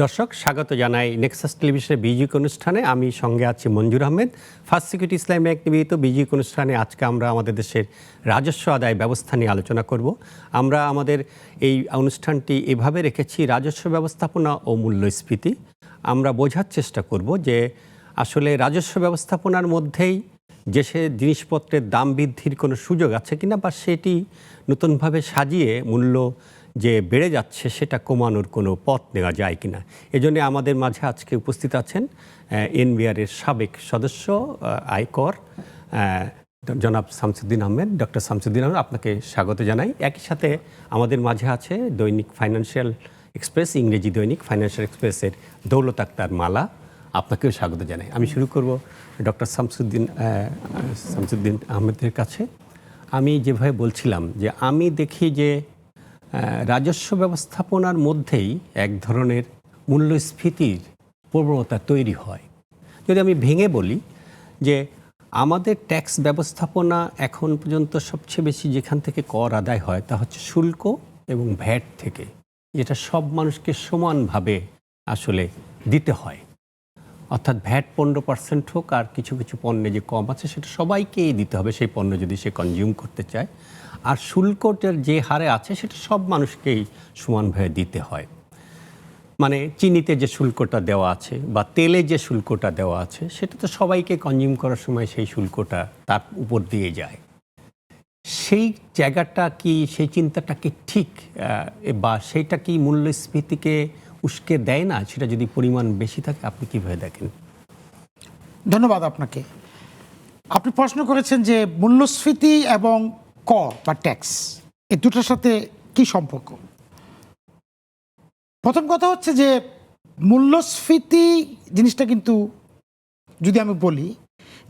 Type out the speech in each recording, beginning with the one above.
দর্শক স্বাগত জানাই নেক্সাস টেলিভিশনের বিজিক অনুষ্ঠানে। আমি সঙ্গে আছি মঞ্জুর আহমেদ। ফার্স্ট সিকিউরিটি ইসলাম ব্যাংক নিবেদিত বিজিক অনুষ্ঠানে আজকে আমরা আমাদের দেশের রাজস্ব আদায় ব্যবস্থা নিয়ে আলোচনা করব। আমরা আমাদের এই অনুষ্ঠানটি এভাবে রেখেছি রাজস্ব ব্যবস্থাপনা ও মূল্যস্ফীতি। আমরা বোঝার চেষ্টা করব যে আসলে রাজস্ব ব্যবস্থাপনার মধ্যেই দেশে জিনিসপত্রের দাম বৃদ্ধির কোনো সুযোগ আছে কিনা, বা সেটি নতুনভাবে সাজিয়ে মূল্য যে বেড়ে যাচ্ছে সেটা কমানোর কোনো পথ নেওয়া যায় কিনা। এজন্য আমাদের মাঝে আজকে উপস্থিত আছেন এনবিআরের সাবেক সদস্য আয়কর জনাব শামসুদ্দিন আহমেদ। ডক্টর শামসুদ্দিন আহমেদ, আপনাকে স্বাগত জানাই। একই সাথে আমাদের মাঝে আছে দৈনিক ফাইন্যান্সিয়াল এক্সপ্রেস, ইংরেজি দৈনিক ফাইন্যান্সিয়াল এক্সপ্রেসের দৌলত আক্তার মালা, আপনাকেও স্বাগত জানাই। আমি শুরু করব ডক্টর শামসুদ্দিন আহমেদের কাছে। আমি যেভাবে বলছিলাম যে আমি দেখি যে রাজস্ব ব্যবস্থাপনার মধ্যেই এক ধরনের মূল্যস্ফীতির প্রবণতা তৈরি হয়। যদি আমি ভেঙে বলি যে আমাদের ট্যাক্স ব্যবস্থাপনা এখন পর্যন্ত সবচেয়ে বেশি যেখান থেকে কর আদায় হয় তা হচ্ছে শুল্ক এবং ভ্যাট থেকে, যেটা সব মানুষকে সমানভাবে আসলে দিতে হয়। অর্থাৎ ভ্যাট 15% হোক আর কিছু কিছু পণ্যে যে কম আছে সেটা সবাইকেই দিতে হবে সেই পণ্য যদি সে কনজিউম করতে চায়। আর শুল্কটার যে হারে আছে সেটা সব মানুষকেই সমানভাবে দিতে হয়। মানে চিনিতে যে শুল্কটা দেওয়া আছে বা তেলে যে শুল্কটা দেওয়া আছে সেটা তো সবাইকে কনজিউম করার সময় সেই শুল্কটা তার উপর দিয়ে যায়। সেই জায়গাটা কি, সেই চিন্তাটা কি ঠিক, বা সেইটা কি মূল্যস্ফীতিকে উস্কে দেয় না? সেটা যদি পরিমাণ বেশি থাকে, আপনি কীভাবে দেখেন? ধন্যবাদ আপনাকে। আপনি প্রশ্ন করেছেন যে মূল্যস্ফীতি এবং কর বা ট্যাক্স এই দুটোর সাথে কি সম্পর্ক। প্রথম কথা হচ্ছে যে মূল্যস্ফীতি জিনিসটা কিন্তু, যদি আমি বলি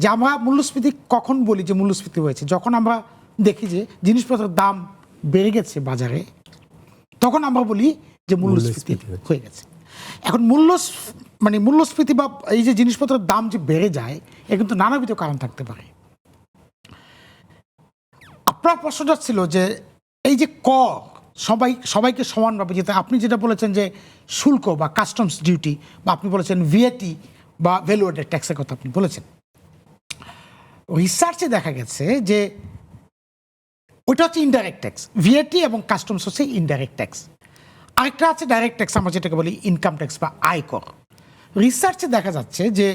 যে আমরা মূল্যস্ফীতি কখন বলি যে মূল্যস্ফীতি হয়েছে, যখন আমরা দেখি যে জিনিসপত্রের দাম বেড়ে গেছে বাজারে, তখন আমরা বলি যে মূল্যস্ফীতি হয়ে গেছে। এখন মূল্যস্ফীতি বা এই যে জিনিসপত্রের দাম যে বেড়ে যায়, এর কিন্তু নানাবিধ কারণ থাকতে পারে। আপনার প্রশ্নটা ছিল যে এই যে কর সবাইকে সমানভাবে, যেটা আপনি যেটা বলেছেন যে শুল্ক বা কাস্টমস ডিউটি, বা আপনি বলেছেন ভিএটি বা ভ্যালু অ্যাডেড ট্যাক্সের কথা আপনি বলেছেন। রিসার্চে দেখা গেছে যে ওইটা হচ্ছে ইনডাইরেক্ট ট্যাক্স। ভিএটি এবং কাস্টমস হচ্ছে ইনডাইরেক্ট ট্যাক্স। আরেকটা আছে ডাইরেক্ট ট্যাক্স, আমরা যেটাকে বলি ইনকাম ট্যাক্স বা আয়কর। রিসার্চে দেখা যাচ্ছে যে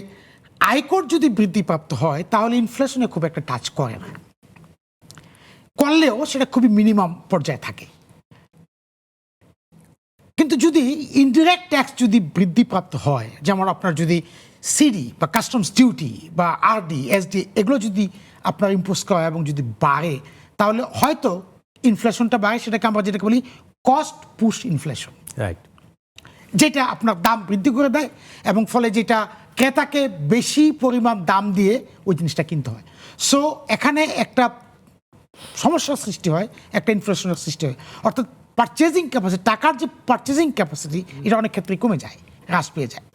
আয়কর যদি বৃদ্ধিপ্রাপ্ত হয় তাহলে ইনফ্লেশনে খুব একটা টাচ করে না, করলেও সেটা খুবই মিনিমাম পর্যায়ে থাকে। কিন্তু যদি ইনডিরেক্ট ট্যাক্স যদি বৃদ্ধিপ্রাপ্ত হয়, যেমন আপনার যদি সিডি বা কাস্টমস ডিউটি বা আরডি, এসডি এগুলো যদি আপনার ইম্পোজ করা এবং যদি বাড়ে, তাহলে হয়তো ইনফ্লেশনটা বাড়ে। সেটাকে আমরা যেটাকে বলি কস্ট পুশ ইনফ্লেশন, রাইট, যেটা আপনার দাম বৃদ্ধি করে দেয় এবং ফলে যেটা ক্রেতাকে বেশি পরিমাণ দাম দিয়ে ওই জিনিসটা কিনতে হয়। সো এখানে একটা সমস্যার সৃষ্টি হয়, একটা ইনফ্লেশনের সৃষ্টি হয়। অর্থাৎ পারচেজিং ক্যাপাসিটি, টাকার যে পারচেজিং ক্যাপাসিটি, এটা অনেক ক্ষেত্রে কমে যায়, হ্রাস পেয়ে যায়।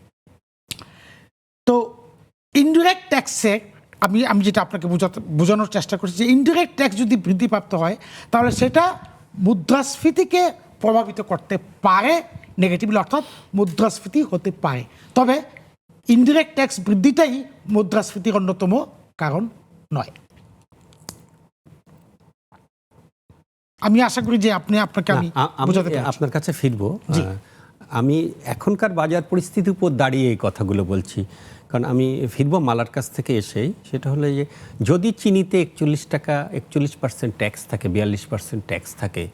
তো ইনডিরেক্ট ট্যাক্সে আমি যেটা আপনাকে বোঝানোর চেষ্টা করছি যে ইনডিরেক্ট ট্যাক্স যদি বৃদ্ধিপ্রাপ্ত হয় তাহলে সেটা মুদ্রাস্ফীতিকে প্রভাবিত করতে পারে নেগেটিভলি, অর্থাৎ মুদ্রাস্ফীতি হতে পারে। তবে ইনডিরেক্ট ট্যাক্স বৃদ্ধিটাই মুদ্রাস্ফীতির অন্যতম কারণ নয়। আমি আশা করি যে আপনাকে আমি আপনার কাছে ফিরবো। আমি এখনকার বাজার পরিস্থিতির উপর দাঁড়িয়ে এই কথাগুলো বলছি, কারণ আমি ফিরবো মালার কাছ থেকে এসেই। সেটা হলো যে যদি চিনিতে 41% ট্যাক্স থাকে, 42% ট্যাক্স থাকে,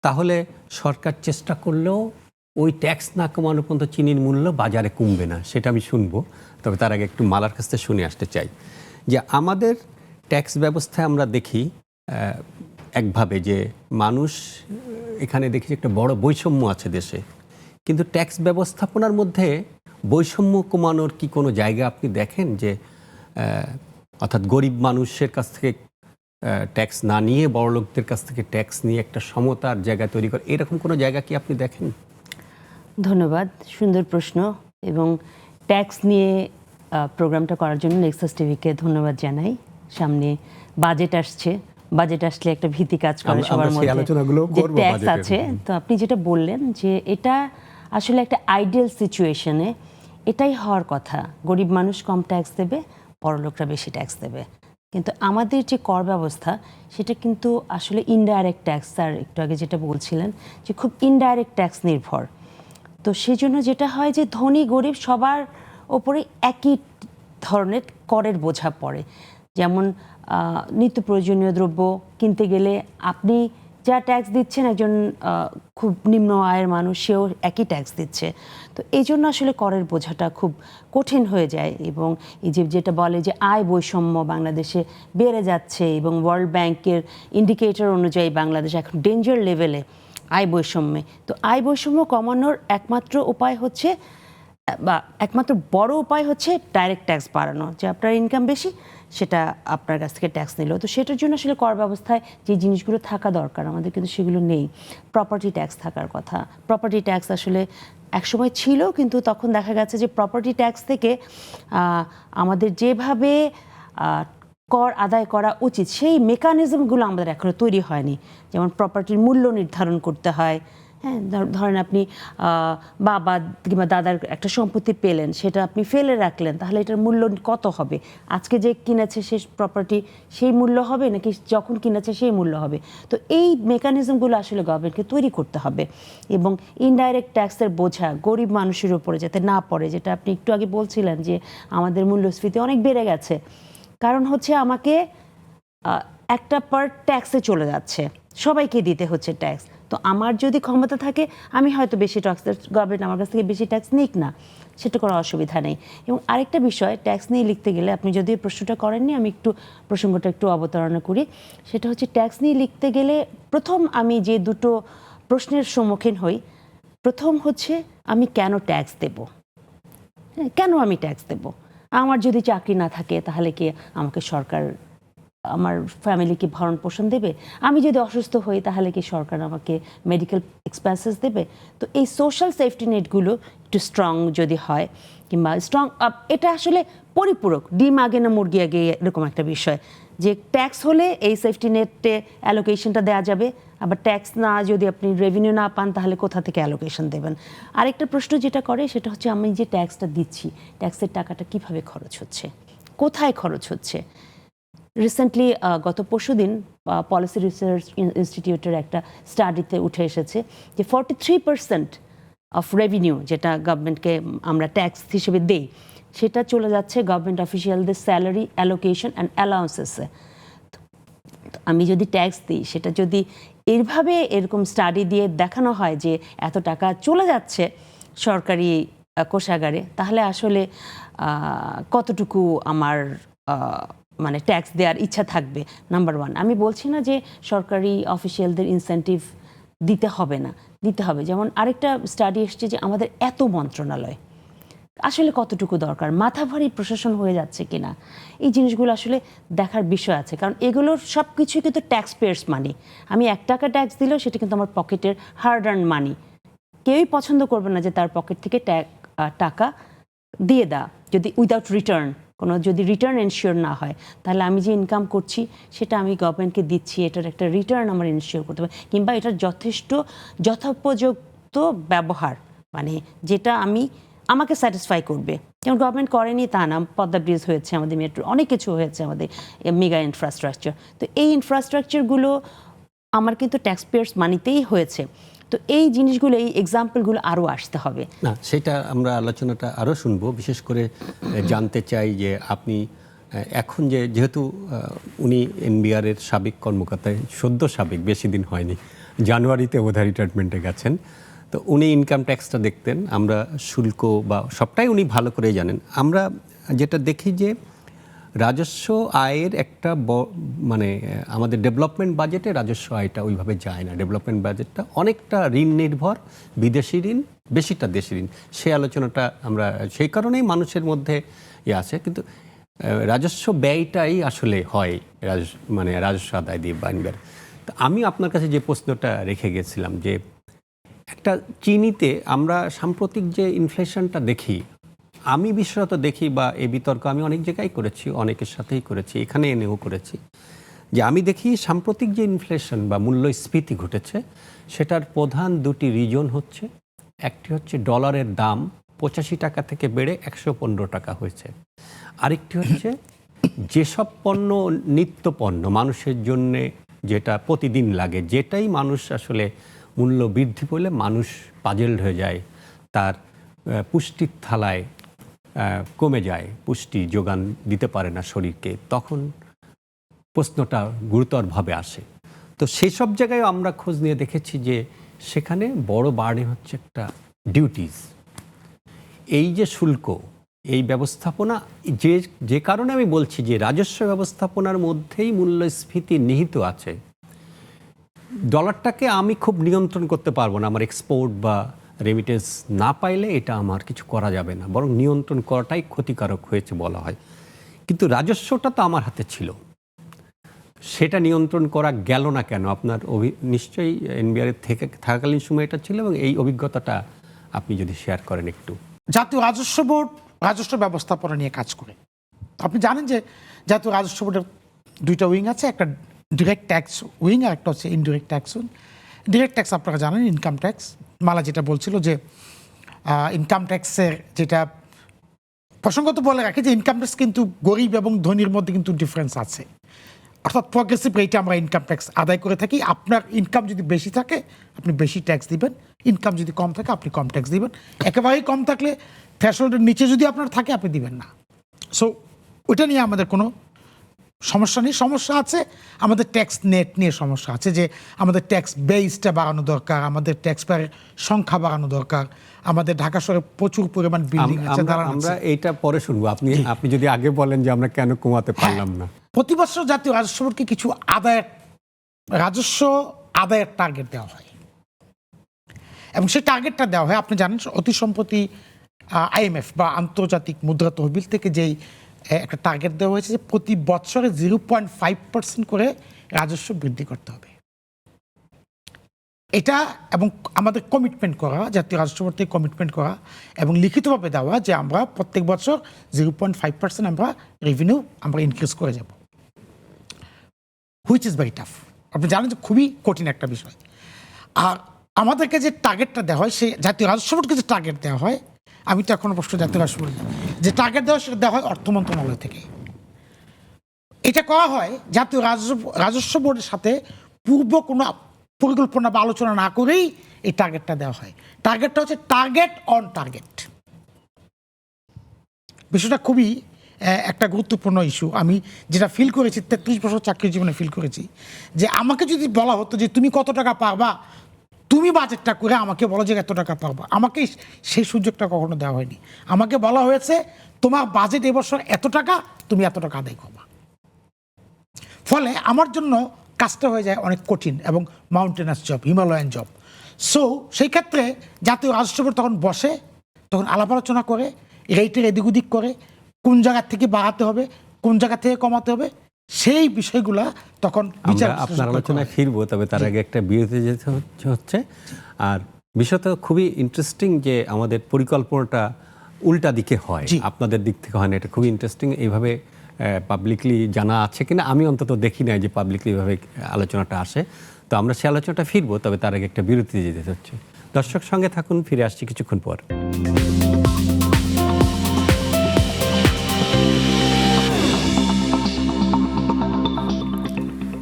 তাহলে সরকার চেষ্টা করলেও ওই ট্যাক্স না কমানো পর্যন্ত চিনির মূল্য বাজারে কমবে না। সেটা আমি শুনবো, তবে তার আগে একটু মালার কাছ থেকে শুনে আসতে চাই যে আমাদের ট্যাক্স ব্যবস্থায় আমরা দেখি একভাবে যে মানুষ, এখানে দেখি একটা বড় বৈষম্য আছে দেশে, কিন্তু ট্যাক্স ব্যবস্থাপনার মধ্যে বৈষম্য কমানোর কি কোনো জায়গা আপনি দেখেন? যে অর্থাৎ গরিব মানুষের কাছ থেকে ট্যাক্স না নিয়ে বড়লোকদের কাছ থেকে ট্যাক্স নিয়ে একটা সমতার জায়গা তৈরি করে, এরকম কোনো জায়গা কি আপনি দেখেন? ধন্যবাদ, সুন্দর প্রশ্ন। এবং ট্যাক্স নিয়ে প্রোগ্রামটা করার জন্য নেক্সাস টিভিকে ধন্যবাদ জানাই। সামনে বাজেট আসছে, বাজেট আসলে একটা ভীতি কাজ করে সবার মধ্যে যে ট্যাক্স আছে। তো আপনি যেটা বললেন যে এটা আসলে একটা আইডিয়াল সিচুয়েশনে এটাই হওয়ার কথা, গরিব মানুষ কম ট্যাক্স দেবে, বড়লোকরা বেশি ট্যাক্স দেবে। কিন্তু আমাদের যে কর ব্যবস্থা সেটা কিন্তু আসলে ইনডাইরেক্ট ট্যাক্স, স্যার একটু আগে যেটা বলছিলেন যে খুব ইনডাইরেক্ট ট্যাক্স নির্ভর। তো সেজন্য যেটা হয় যে ধনী গরিব সবার ওপরে একই ধরনের করের বোঝা পড়ে। যেমন নিত্য প্রয়োজনীয় দ্রব্য কিনতে গেলে আপনি যা ট্যাক্স দিচ্ছেন, একজন খুব নিম্ন আয়ের মানুষ সেও একই ট্যাক্স দিচ্ছে। তো এই জন্য আসলে করের বোঝাটা খুব কঠিন হয়ে যায়। এবং এই যে যেটা বলে যে আয় বৈষম্য বাংলাদেশে বেড়ে যাচ্ছে, এবং ওয়ার্ল্ড ব্যাংকের ইন্ডিকেটর অনুযায়ী বাংলাদেশ এখন ডেঞ্জার লেভেলে আয় বৈষম্যে। তো আয় বৈষম্য কমানোর একমাত্র উপায় হচ্ছে, বা একমাত্র বড় উপায় হচ্ছে ডাইরেক্ট ট্যাক্স বাড়ানো, যে আপনার ইনকাম বেশি সেটা আপনার কাছ থেকে ট্যাক্স নিল। তো সেটার জন্য আসলে কর ব্যবস্থায় যে জিনিসগুলো থাকা দরকার আমাদের কিন্তু সেগুলো নেই। প্রপার্টি ট্যাক্স থাকার কথা, প্রপার্টি ট্যাক্স আসলে একসময় ছিল, কিন্তু তখন দেখা গেছে যে প্রপার্টি ট্যাক্স থেকে আমাদের যেভাবে কর আদায় করা উচিত সেই মেকানিজমগুলো আমাদের এখনো তৈরি হয়নি। যেমন প্রপার্টির মূল্য নির্ধারণ করতে হয়। হ্যাঁ, ধরেন আপনি বাবা কিংবা দাদার একটা সম্পত্তি পেলেন, সেটা আপনি ফেলে রাখলেন, তাহলে এটার মূল্য কত হবে? আজকে যে কিনেছে সে প্রপার্টি সেই মূল্য হবে, নাকি যখন কিনেছে সেই মূল্য হবে? তো এই মেকানিজমগুলো আসলে গভর্নমেন্টকে তৈরি করতে হবে। এবং ইনডাইরেক্ট ট্যাক্সের বোঝা গরিব মানুষের উপরে যাতে না পড়ে, যেটা আপনি একটু আগে বলছিলেন যে আমাদের মূল্যস্ফীতি অনেক বেড়ে গেছে, কারণ হচ্ছে আমাকে একটা পার ট্যাক্সে চলে যাচ্ছে, সবাইকে দিতে হচ্ছে ট্যাক্স। তো আমার যদি ক্ষমতা থাকে আমি হয়তো বেশি ট্যাক্স, গভর্নমেন্ট আমার কাছ থেকে বেশি ট্যাক্স নিক না, সেটা কোনো অসুবিধা নেই। এবং আরেকটা বিষয়, ট্যাক্স নিয়ে লিখতে গেলে আপনি যদি প্রশ্নটা করেননি, আমি একটু প্রসঙ্গটা একটু অবতারণা করি। সেটা হচ্ছে ট্যাক্স নিয়ে লিখতে গেলে প্রথম আমি যে দুটো প্রশ্নের সম্মুখীন হই, প্রথম হচ্ছে আমি কেন ট্যাক্স দেব, কেন আমি ট্যাক্স দেব? আমার যদি চাকরি না থাকে তাহলে কি আমাকে সরকার আমার ফ্যামিলিকে ভরণ পোষণ দেবে? আমি যদি অসুস্থ হই তাহলে কি সরকার আমাকে মেডিকেল এক্সপেন্সেস দেবে? তো এই সোশ্যাল সেফটি নেটগুলো একটু স্ট্রং যদি হয়, কিংবা স্ট্রং, এটা আসলে পরিপূরক, ডিম আগে না মুরগি আগে এরকম একটা বিষয়, যে ট্যাক্স হলে এই সেফটি নেটে অ্যালোকেশনটা দেওয়া যাবে, আবার ট্যাক্স না, যদি আপনি রেভিনিউ না পান তাহলে কোথা থেকে অ্যালোকেশন দেবেন? আরেকটা প্রশ্ন যেটা করে সেটা হচ্ছে আমি যে ট্যাক্সটা দিচ্ছি, ট্যাক্সের টাকাটা কিভাবে খরচ হচ্ছে, কোথায় খরচ হচ্ছে? রিসেন্টলি গত পরশুদিন পলিসি রিসার্চ ইনস্টিটিউটের একটা স্টাডিতে উঠে এসেছে যে 43% অফ রেভিনিউ যেটা গভর্নমেন্টকে আমরা ট্যাক্স হিসেবে দেই, সেটা চলে যাচ্ছে গভর্নমেন্ট অফিসিয়ালদের স্যালারি, অ্যালোকেশন অ্যান্ড অ্যালাউন্সেসে। আমি যদি ট্যাক্স দিই, সেটা যদি এইভাবে এরকম স্টাডি দিয়ে দেখানো হয় যে এত টাকা চলে যাচ্ছে সরকারি কোষাগারে, তাহলে আসলে কতটুকু আমার মানে ট্যাক্স দেওয়ার ইচ্ছা থাকবে? Number one. আমি বলছি না যে সরকারি অফিসিয়ালদের ইনসেন্টিভ দিতে হবে না, দিতে হবে। যেমন আরেকটা স্টাডি এসছে যে আমাদের এত মন্ত্রণালয় আসলে কতটুকু দরকার, মাথা ভারী প্রশাসন হয়ে যাচ্ছে কিনা, এই জিনিসগুলো আসলে দেখার বিষয় আছে। কারণ এগুলোর সব কিছুই কিন্তু ট্যাক্স পেয়ার্স মানি। আমি 1 টাকা ট্যাক্স দিলেও সেটা কিন্তু আমার পকেটের হার্ড আর্ন মানি। কেউই পছন্দ করবে না যে তার পকেট থেকে টাকা দিয়ে দেওয়া, যদি উইদাউট রিটার্ন, কোনো যদি রিটার্ন এনশিওর না হয়, তাহলে আমি যে ইনকাম করছি সেটা আমি গভর্নমেন্টকে দিচ্ছি, এটার একটা রিটার্ন আমার এনশিওর করতে হবে, কিংবা এটার যথেষ্ট যথোপযুক্ত ব্যবহার, মানে যেটা আমাকে স্যাটিসফাই করবে। যেমন গভর্নমেন্ট করেনি তা না, পদ্মা ব্রিজ হয়েছে, আমাদের মেট্রো, অনেক কিছু হয়েছে, আমাদের মেগা ইনফ্রাস্ট্রাকচার। তো এই ইনফ্রাস্ট্রাকচারগুলো আমার কিন্তু ট্যাক্স পেয়ার্স মানিতেই হয়েছে। তো এই জিনিসগুলো, এই এক্সাম্পলগুলো আরও আসতে হবে। না, সেটা আমরা আলোচনাটা আরও শুনবো। বিশেষ করে জানতে চাই যে আপনি এখন যেহেতু উনি এনবিআরের সাবেক কর্মকর্তা, সদ্য সাবেক, বেশি দিন হয়নি, জানুয়ারিতে বোধহয় রিটায়ারমেন্টে গেছেন, তো উনি ইনকাম ট্যাক্সটা দেখতেন, আমরা শুল্ক বা সবটাই উনি ভালো করে জানেন। আমরা যেটা দেখি যে রাজস্ব আয়ের একটা মানে আমাদের ডেভেলপমেন্ট বাজেটে রাজস্ব আয়টা ওইভাবে যায় না। ডেভেলপমেন্ট বাজেটটা অনেকটা ঋণ নির্ভর, বিদেশি ঋণ, বেশিটা দেশি ঋণ। সেই আলোচনাটা আমরা সেই কারণেই মানুষের মধ্যে আছে। কিন্তু রাজস্ব ব্যয়টাই আসলে হয় মানে রাজস্ব আদায় দিয়ে বানবার। তো আমি আপনার কাছে যে প্রশ্নটা রেখে গেছিলাম যে একটা চিনিতে আমরা সাম্প্রতিক যে ইনফ্লেশনটা দেখি, আমি বিশেষত দেখি, বা এই বিতর্ক আমি অনেক জায়গায় করেছি, অনেকের সাথেই করেছি, এখানে এনেও করেছি, যে আমি দেখি সাম্প্রতিক যে ইনফ্লেশন বা মূল্যস্ফীতি ঘটেছে সেটার প্রধান দুটি রিজন হচ্ছে, একটি হচ্ছে ডলারের দাম 85 টাকা থেকে বেড়ে 115 টাকা হয়েছে। আরেকটি হচ্ছে যেসব পণ্য নিত্য পণ্য মানুষের জন্যে যেটা প্রতিদিন লাগে, যেটাই মানুষ আসলে মূল্য বৃদ্ধি পেলে মানুষ পাজেলড হয়ে যায়, তার পুষ্টির থালায় কমে যায়, পুষ্টি যোগান দিতে পারে না শরীরকে, তখন প্রশ্নটা গুরুতরভাবে আসে। তো সেই সব জায়গায় আমরা খোঁজ নিয়ে দেখেছি যে সেখানে বড় বার্ডেন হচ্ছে একটা ডিউটিস। এই যে শুল্ক, এই ব্যবস্থাপনা, যে কারণে আমি বলছি যে রাজস্ব ব্যবস্থাপনার মধ্যেই মূল্যস্ফীতি নিহিত আছে। ডলারটাকে আমি খুব নিয়ন্ত্রণ করতে পারবো না, আমার এক্সপোর্ট বা রেমিটেন্স না পাইলে এটা আমার কিছু করা যাবে না, বরং নিয়ন্ত্রণ করাটাই ক্ষতিকারক হয়েছে বলা হয়। কিন্তু রাজস্বটা তো আমার হাতে ছিল, সেটা নিয়ন্ত্রণ করা গেল না কেন? আপনার নিশ্চয়ই এনবিআর থেকে থাকাকালীন সময় এটা ছিল, এবং এই অভিজ্ঞতাটা আপনি যদি শেয়ার করেন একটু। জাতীয় রাজস্ব বোর্ড রাজস্ব ব্যবস্থাপনা নিয়ে কাজ করে। আপনি জানেন যে জাতীয় রাজস্ব বোর্ডের দুইটা উইং আছে, একটা ডিরেক্ট ট্যাক্স উইং আর একটা হচ্ছে indirect tax wing. Direct tax আপনারা জানেন, ইনকাম ট্যাক্স। মালা যেটা বলছিল যে ইনকাম ট্যাক্সের যেটা প্রসঙ্গত বলে রাখি যে ইনকাম ট্যাক্স কিন্তু গরিব এবং ধনীর মধ্যে কিন্তু ডিফারেন্স আছে। অর্থাৎ প্রগ্রেসিভ রেটে আমরা ইনকাম ট্যাক্স আদায় করে থাকি। আপনার ইনকাম যদি বেশি থাকে আপনি বেশি ট্যাক্স দিবেন, ইনকাম যদি কম থাকে আপনি কম ট্যাক্স দিবেন। একেবারেই কম থাকলে থ্রেশহোল্ডের নিচে যদি আপনার থাকে আপনি দিবেন না। সো ওইটা নিয়ে আমাদের কোনো সমস্যা নেই। সমস্যা আছে আমাদের ট্যাক্স নেট নিয়ে সমস্যা আছে, যে আমাদের ট্যাক্স বেসটা বাড়ানো দরকার, আমাদের ট্যাক্স পেয়ারের সংখ্যা বাড়ানো দরকার। আমাদের ঢাকা শহরে প্রচুর পরিমাণ বিল্ডিং আছে। আমরা এইটা পরে শুনবো, আপনি যদি আগে বলেন যে আমরা কেন কমাতে পারলাম না। প্রতি বছর জাতীয় রাজস্ব বোর্ডকে কিছু রাজস্ব আদায়ের টার্গেট দেওয়া হয়, এবং সেই টার্গেটটা দেওয়া হয় আপনি জানেন অতি সম্প্রতি আইএমএফ বা আন্তর্জাতিক মুদ্রা তহবিল থেকে যেই একটা টার্গেট দেওয়া হয়েছে যে প্রতি বছরে 0.5% করে রাজস্ব বৃদ্ধি করতে হবে। এটা এবং আমাদের কমিটমেন্ট করা, জাতীয় রাজস্ব বোর্ড থেকে কমিটমেন্ট করা এবং লিখিতভাবে দেওয়া যে আমরা প্রত্যেক বছর 0.5% আমরা রেভিনিউ আমরা ইনক্রিজ করে যাব, হুইচ ইজ ভেরি টাফ। আপনি জানেন যে খুবই কঠিন একটা বিষয়। আর আমাদেরকে যে টার্গেটটা দেওয়া হয়, সেই জাতীয় রাজস্ব বোর্ডকে যে টার্গেট দেওয়া হয়, আমি তো এখনো প্রশ্ন জাতীয় রাজস্ব বোর্ড যে টার্গেট দেওয়া সেটা দেওয়া হয় অর্থ মন্ত্রণালয় থেকে। এটা করা হয় জাতীয় রাজস্ব বোর্ডের সাথে পূর্ব কোনো পরিকল্পনা বা আলোচনা না করেই এই টার্গেটটা দেওয়া হয়। টার্গেটটা হচ্ছে টার্গেট অন টার্গেট। বিষয়টা খুবই একটা গুরুত্বপূর্ণ ইস্যু। আমি যেটা ফিল করেছি 33 বছর চাকরির জীবনে ফিল করেছি, যে আমাকে যদি বলা হতো যে তুমি কত টাকা পারবা, তুমি বাজেটটা করে আমাকে বলো যে এত টাকা পারবা, আমাকে সেই সুযোগটা কখনো দেওয়া হয়নি। আমাকে বলা হয়েছে তোমার বাজেট এবছর এত টাকা, তুমি এত টাকা আদায় করবা। ফলে আমার জন্য কাজটা হয়ে যায় অনেক কঠিন এবং মাউন্টেনাস জব, হিমালয়ান জব। সো সেই ক্ষেত্রে জাতীয় রাজস্ব বোর্ড তখন বসে, তখন আলাপ আলোচনা করে, রেটের এদিক ওদিক করে, কোন জায়গা থেকে বাড়াতে হবে, কোন জায়গা থেকে কমাতে হবে, সেই বিষয়গুলা তখন আপনার আলোচনায় ফিরবো, তবে তার আগে একটা বিরতি যেতে হচ্ছে। আর বিষয়টা খুবই ইন্টারেস্টিং যে আমাদের পরিকল্পনাটা উল্টা দিকে হয়, আপনাদের দিক থেকে হয় না। এটা খুবই ইন্টারেস্টিং। এইভাবে পাবলিকলি জানা আছে কিনা, আমি অন্তত দেখি নাই যে পাবলিকলি এইভাবে আলোচনাটা আসে। তো আমরা সেই আলোচনাটা ফিরবো, তবে তার আগে একটা বিরতি যেতে হচ্ছে। দর্শক সঙ্গে থাকুন, ফিরে আসছি কিছুক্ষণ পর।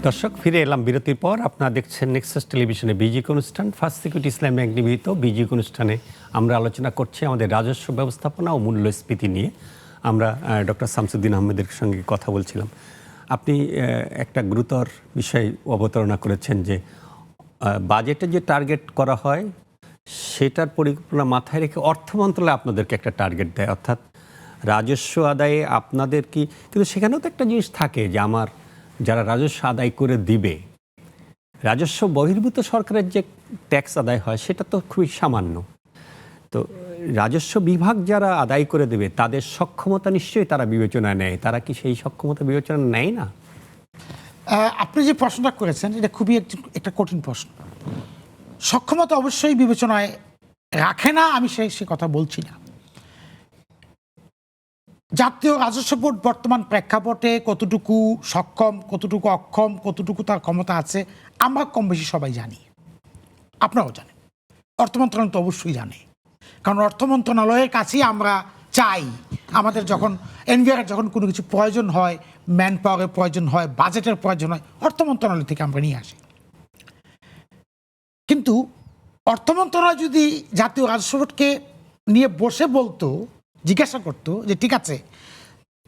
দর্শক, ফিরে এলাম বিরতির পর। আপনারা দেখছেন নেক্সাস টেলিভিশনে বিজিক অনুষ্ঠান, ফার্স্ট সিকিউরিটি ইসলাম ব্যাংক নিবেদিত বিজিক অনুষ্ঠানে আমরা আলোচনা করছি আমাদের রাজস্ব ব্যবস্থাপনা ও মূল্যস্ফীতি নিয়ে। আমরা ডক্টর শামসুদ্দিন আহমেদের সঙ্গে কথা বলছিলাম। আপনি একটা গুরুতর বিষয় অবতারণা করেছেন যে বাজেটে যে টার্গেট করা হয় সেটার পরিকল্পনা মাথায় রেখে অর্থ মন্ত্রণালয় আপনাদেরকে একটা টার্গেট দেয়, অর্থাৎ রাজস্ব আদায়ে আপনাদের কি, কিন্তু সেখানেও তো একটা জিনিস থাকে যে আমার যারা রাজস্ব আদায় করে দিবে, রাজস্ব বহির্ভূত সরকারের যে ট্যাক্স আদায় হয় সেটা তো খুবই সামান্য। তো রাজস্ব বিভাগ যারা আদায় করে দেবে তাদের সক্ষমতা নিশ্চয়ই তারা বিবেচনায় নেয়, তারা কি সেই সক্ষমতা বিবেচনা নেয় না? আপনি যে প্রশ্নটা করেছেন এটা খুবই একটা কঠিন প্রশ্ন। সক্ষমতা অবশ্যই বিবেচনায় রাখে না, আমি সে কথা বলছি না। জাতীয় রাজস্ব বোর্ড বর্তমান প্রেক্ষাপটে কতটুকু সক্ষম, কতটুকু অক্ষম, কতটুকু তার ক্ষমতা আছে আমরা কম বেশি সবাই জানি, আপনারাও জানেন, অর্থ মন্ত্রণালয় তো অবশ্যই জানে। কারণ অর্থ মন্ত্রণালয়ের কাছেই আমরা চাই আমাদের যখন এনভিআর যখন কোনো কিছু প্রয়োজন হয়, ম্যান পাওয়ারের প্রয়োজন হয়, বাজেটের প্রয়োজন হয়, অর্থ মন্ত্রণালয় থেকে আমরা নিয়ে আসি। কিন্তু অর্থ মন্ত্রণালয় যদি জাতীয় রাজস্ব বোর্ডকে নিয়ে বসে বলতো, জিজ্ঞাসা করতো যে ঠিক আছে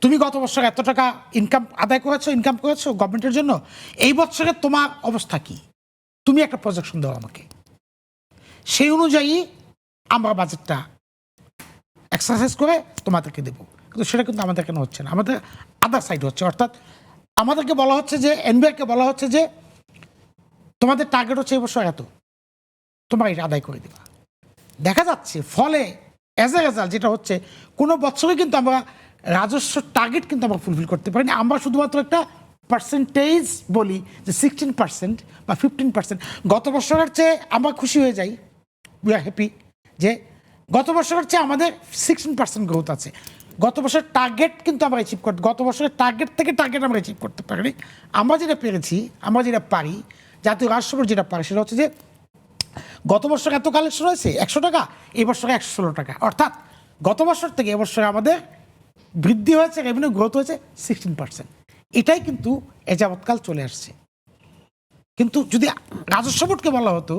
তুমি গত বছর এত টাকা ইনকাম করেছো গভর্নমেন্টের জন্য, এই বছরে তোমার অবস্থা কি, তুমি একটা প্রজেকশন দাও আমাকে, সেই অনুযায়ী আমরা বাজেটটা এক্সারসাইজ করে তোমাদেরকে দেবো। কিন্তু সেটা কিন্তু আমাদের কেন হচ্ছে না, আমাদের আদার সাইড হচ্ছে। অর্থাৎ আমাদেরকে বলা হচ্ছে যে এনবিআরকে বলা হচ্ছে যে তোমাদের টার্গেট হচ্ছে এই বছর এত, তোমরা এটা আদায় করে দেবা। দেখা যাচ্ছে ফলে অ্যাজ এ রেজাল্ট যেটা হচ্ছে কোনো বছরে কিন্তু আমরা রাজস্ব টার্গেট কিন্তু আমরা ফুলফিল করতে পারিনি। আমরা শুধুমাত্র একটা পার্সেন্টেজ বলি যে 16% বা 15%। গত বছরের চেয়ে আমরা খুশি হয়ে যাই, উই আর হ্যাপি যে গত বছরের চেয়ে আমাদের 16% গ্রোথ আছে। গত বছরের টার্গেট কিন্তু আমরা অ্যাচিভ করতে, গত বছরের টার্গেট থেকে টার্গেট আমরা অ্যাচিভ করতে পারিনি। আমরা যেটা পেরেছি, আমরা যেটা পারি, জাতীয় রাজস্ব বোর্ড যেটা পারে, সেটা হচ্ছে যে গত বছর এত কালেকশন হয়েছে 100 টাকা, এই বছরে 116 টাকা। অর্থাৎ গত বছর থেকে এবছরে আমাদের বৃদ্ধি হয়েছে, রেভিনিউ গ্রোথ হয়েছে 16%। এটাই কিন্তু এ যাবৎকাল চলে আসছে। কিন্তু যদি রাজস্ব বোর্ডকে বলা হতো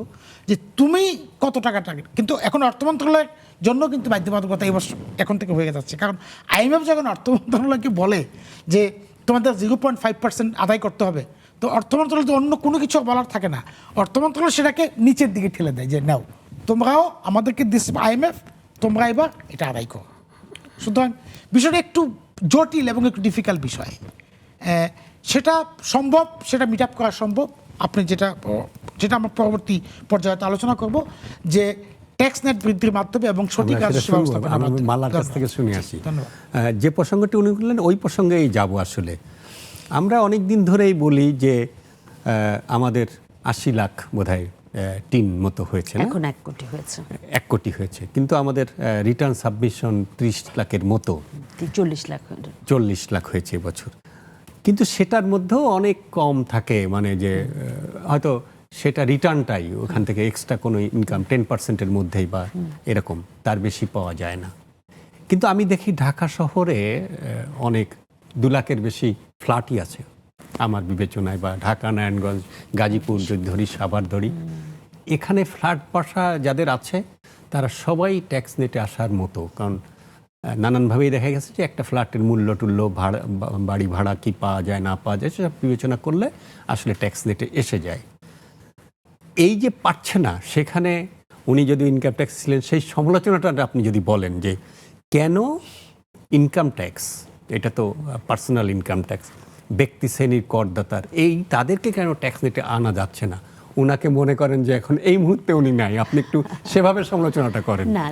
যে তুমি কত টাকা টার্গেট, কিন্তু এখন অর্থ মন্ত্রণালয়ের জন্য কিন্তু বাধ্যবাধকতা এই বছর এখন থেকে হয়ে যাচ্ছে। কারণ আইএমএফ যখন অর্থ মন্ত্রণালয়কে বলে যে তোমাদের 0.5% আদায় করতে হবে, তো অর্থ মন্ত্রণালয় তো অন্য কোনো কিছু বলার থাকে না, অর্থ মন্ত্রণালয় সেটাকে নিচের দিকে ঠেলে দেয় যে নাও তোমরাও আমাদেরকে দিস আইএমএফ, তোমরা এবার এটা আদায় করো। সুতরাং বিষয়টা একটু জটিল এবং একটু ডিফিকাল্ট বিষয়। সেটা সম্ভব, সেটা মিট আপ করা সম্ভব। আপনি যেটা আমরা পরবর্তী পর্যায়ে আলোচনা করব যে ট্যাক্স নেট বৃদ্ধির মাধ্যমে এবং সঠিক রাজস্ব ব্যবস্থাপনার মাধ্যমে। মালার কাছ থেকে শুনে আসি। ধন্যবাদ। যে প্রসঙ্গটি উনি বললেন ওই প্রসঙ্গেই যাব। আসলে আমরা অনেক দিন ধরেই বলি যে আমাদের 80 লাখ বোধহয় টিন মতো হয়েছে, এখন 1 কোটি হয়েছে, 1 কোটি হয়েছে, কিন্তু আমাদের রিটার্ন সাবমিশন 30 লাখের মতো, 40 লাখ হয়েছে এবছর। কিন্তু সেটার মধ্যেও অনেক কম থাকে, মানে যে হয়তো সেটা রিটার্নটাই ওখান থেকে এক্সট্রা কোনো ইনকাম 10%-এর মধ্যেই বা এরকম, তার বেশি পাওয়া যায় না। কিন্তু আমি দেখি ঢাকা শহরে অনেক 2 লাখের বেশি ফ্ল্যাটই আছে আমার বিবেচনায়, বা ঢাকা, নারায়ণগঞ্জ, গাজীপুর যদি ধরি, সাভার ধরি, এখানে ফ্ল্যাট বাসা যাদের আছে তারা সবাই ট্যাক্স নেটে আসার মতো। কারণ নানানভাবেই দেখা গেছে যে একটা ফ্ল্যাটের মূল্য টুল্য, ভাড়া, বাড়ি ভাড়া কি পাওয়া যায় না পাওয়া যায়, সেসব বিবেচনা করলে আসলে ট্যাক্স নেটে এসে যায়। এই যে পাচ্ছে না, সেখানে উনি যদি ইনকাম ট্যাক্স ছিলেন, সেই সমালোচনাটা আপনি যদি বলেন যে কেন ইনকাম ট্যাক্স, এটা তো পার্সোনাল ইনকাম ট্যাক্স, ব্যক্তি শ্রেণীর করদাতার, এই তাদেরকে কেন ট্যাক্স নেটে আনা যাচ্ছে না? উনাকে মনে করেন যে এখন এই মুহূর্তে উনি নাই, আপনি একটু সেভাবে সমালোচনাটা করেন। না,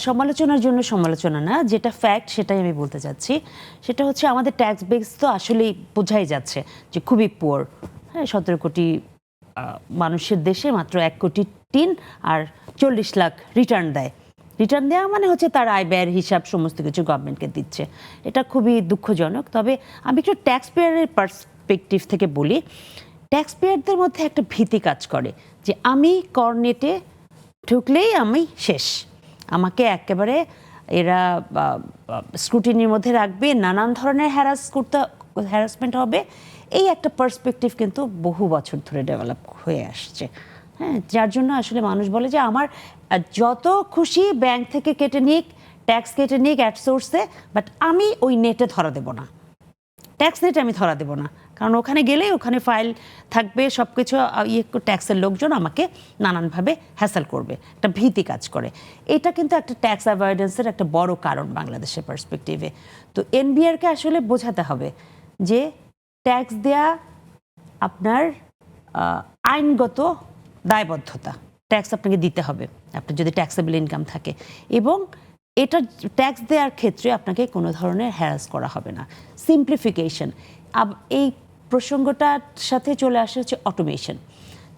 সমালোচনার জন্য সমালোচনা না, যেটা ফ্যাক্ট সেটাই আমি বলতে চাচ্ছি। সেটা হচ্ছে আমাদের ট্যাক্স বেস তো আসলেই বোঝাই যাচ্ছে যে খুবই পুয়ার। হ্যাঁ, 17 কোটি মানুষের দেশে মাত্র 1 কোটি টিন আর 40 লাখ রিটার্ন দেয়। রিটার্ন দেওয়া মানে হচ্ছে তার আয় ব্যয়ের হিসাব সমস্ত কিছু গভর্নমেন্টকে দিচ্ছে। এটা খুবই দুঃখজনক। তবে আমি একটু ট্যাক্স পেয়ারের পার্সপেক্টিভ থেকে বলি, ট্যাক্স পেয়ারদের মধ্যে একটা ভীতি কাজ করে যে আমি করনেটে ঢুকলেই আমি শেষ, আমাকে একেবারে এরা স্ক্রুটিনির মধ্যে রাখবে, নানান ধরনের হ্যারাসমেন্ট হবে। এই একটা পার্সপেক্টিভ কিন্তু বহু বছর ধরে ডেভেলপ হয়ে আসছে। হ্যাঁ, যার জন্য আসলে মানুষ বলে যে আমার যত খুশি ব্যাংক থেকে কেটে নিক, ট্যাক্স কেটে নিক অ্যাট সোর্সে, বাট আমি ওই নেটে ধরা দেব না, ট্যাক্স নেটে আমি ধরা দেব না। কারণ ওখানে গেলেই ওখানে ফাইল থাকবে, সব কিছু ট্যাক্সের লোকজন আমাকে নানানভাবে হ্যাসেল করবে, একটা ভীতি কাজ করে। এটা কিন্তু একটা ট্যাক্স অ্যাভয়েডেন্সের একটা বড় কারণ বাংলাদেশের পার্সপেক্টিভে। তো এনবিআরকে আসলে বোঝাতে হবে যে ট্যাক্স দেয়া আপনার আইনগত দায়বদ্ধতা, ট্যাক্স আপনাকে দিতে হবে আপনার যদি ট্যাক্সেবল ইনকাম থাকে, এবং এটা ট্যাক্স দেওয়ার ক্ষেত্রে আপনাকে কোনো ধরনের হ্যারাস করা হবে না। সিম্পলিফিকেশন, এই প্রসঙ্গটার সাথে চলে আসে হচ্ছে অটোমেশন।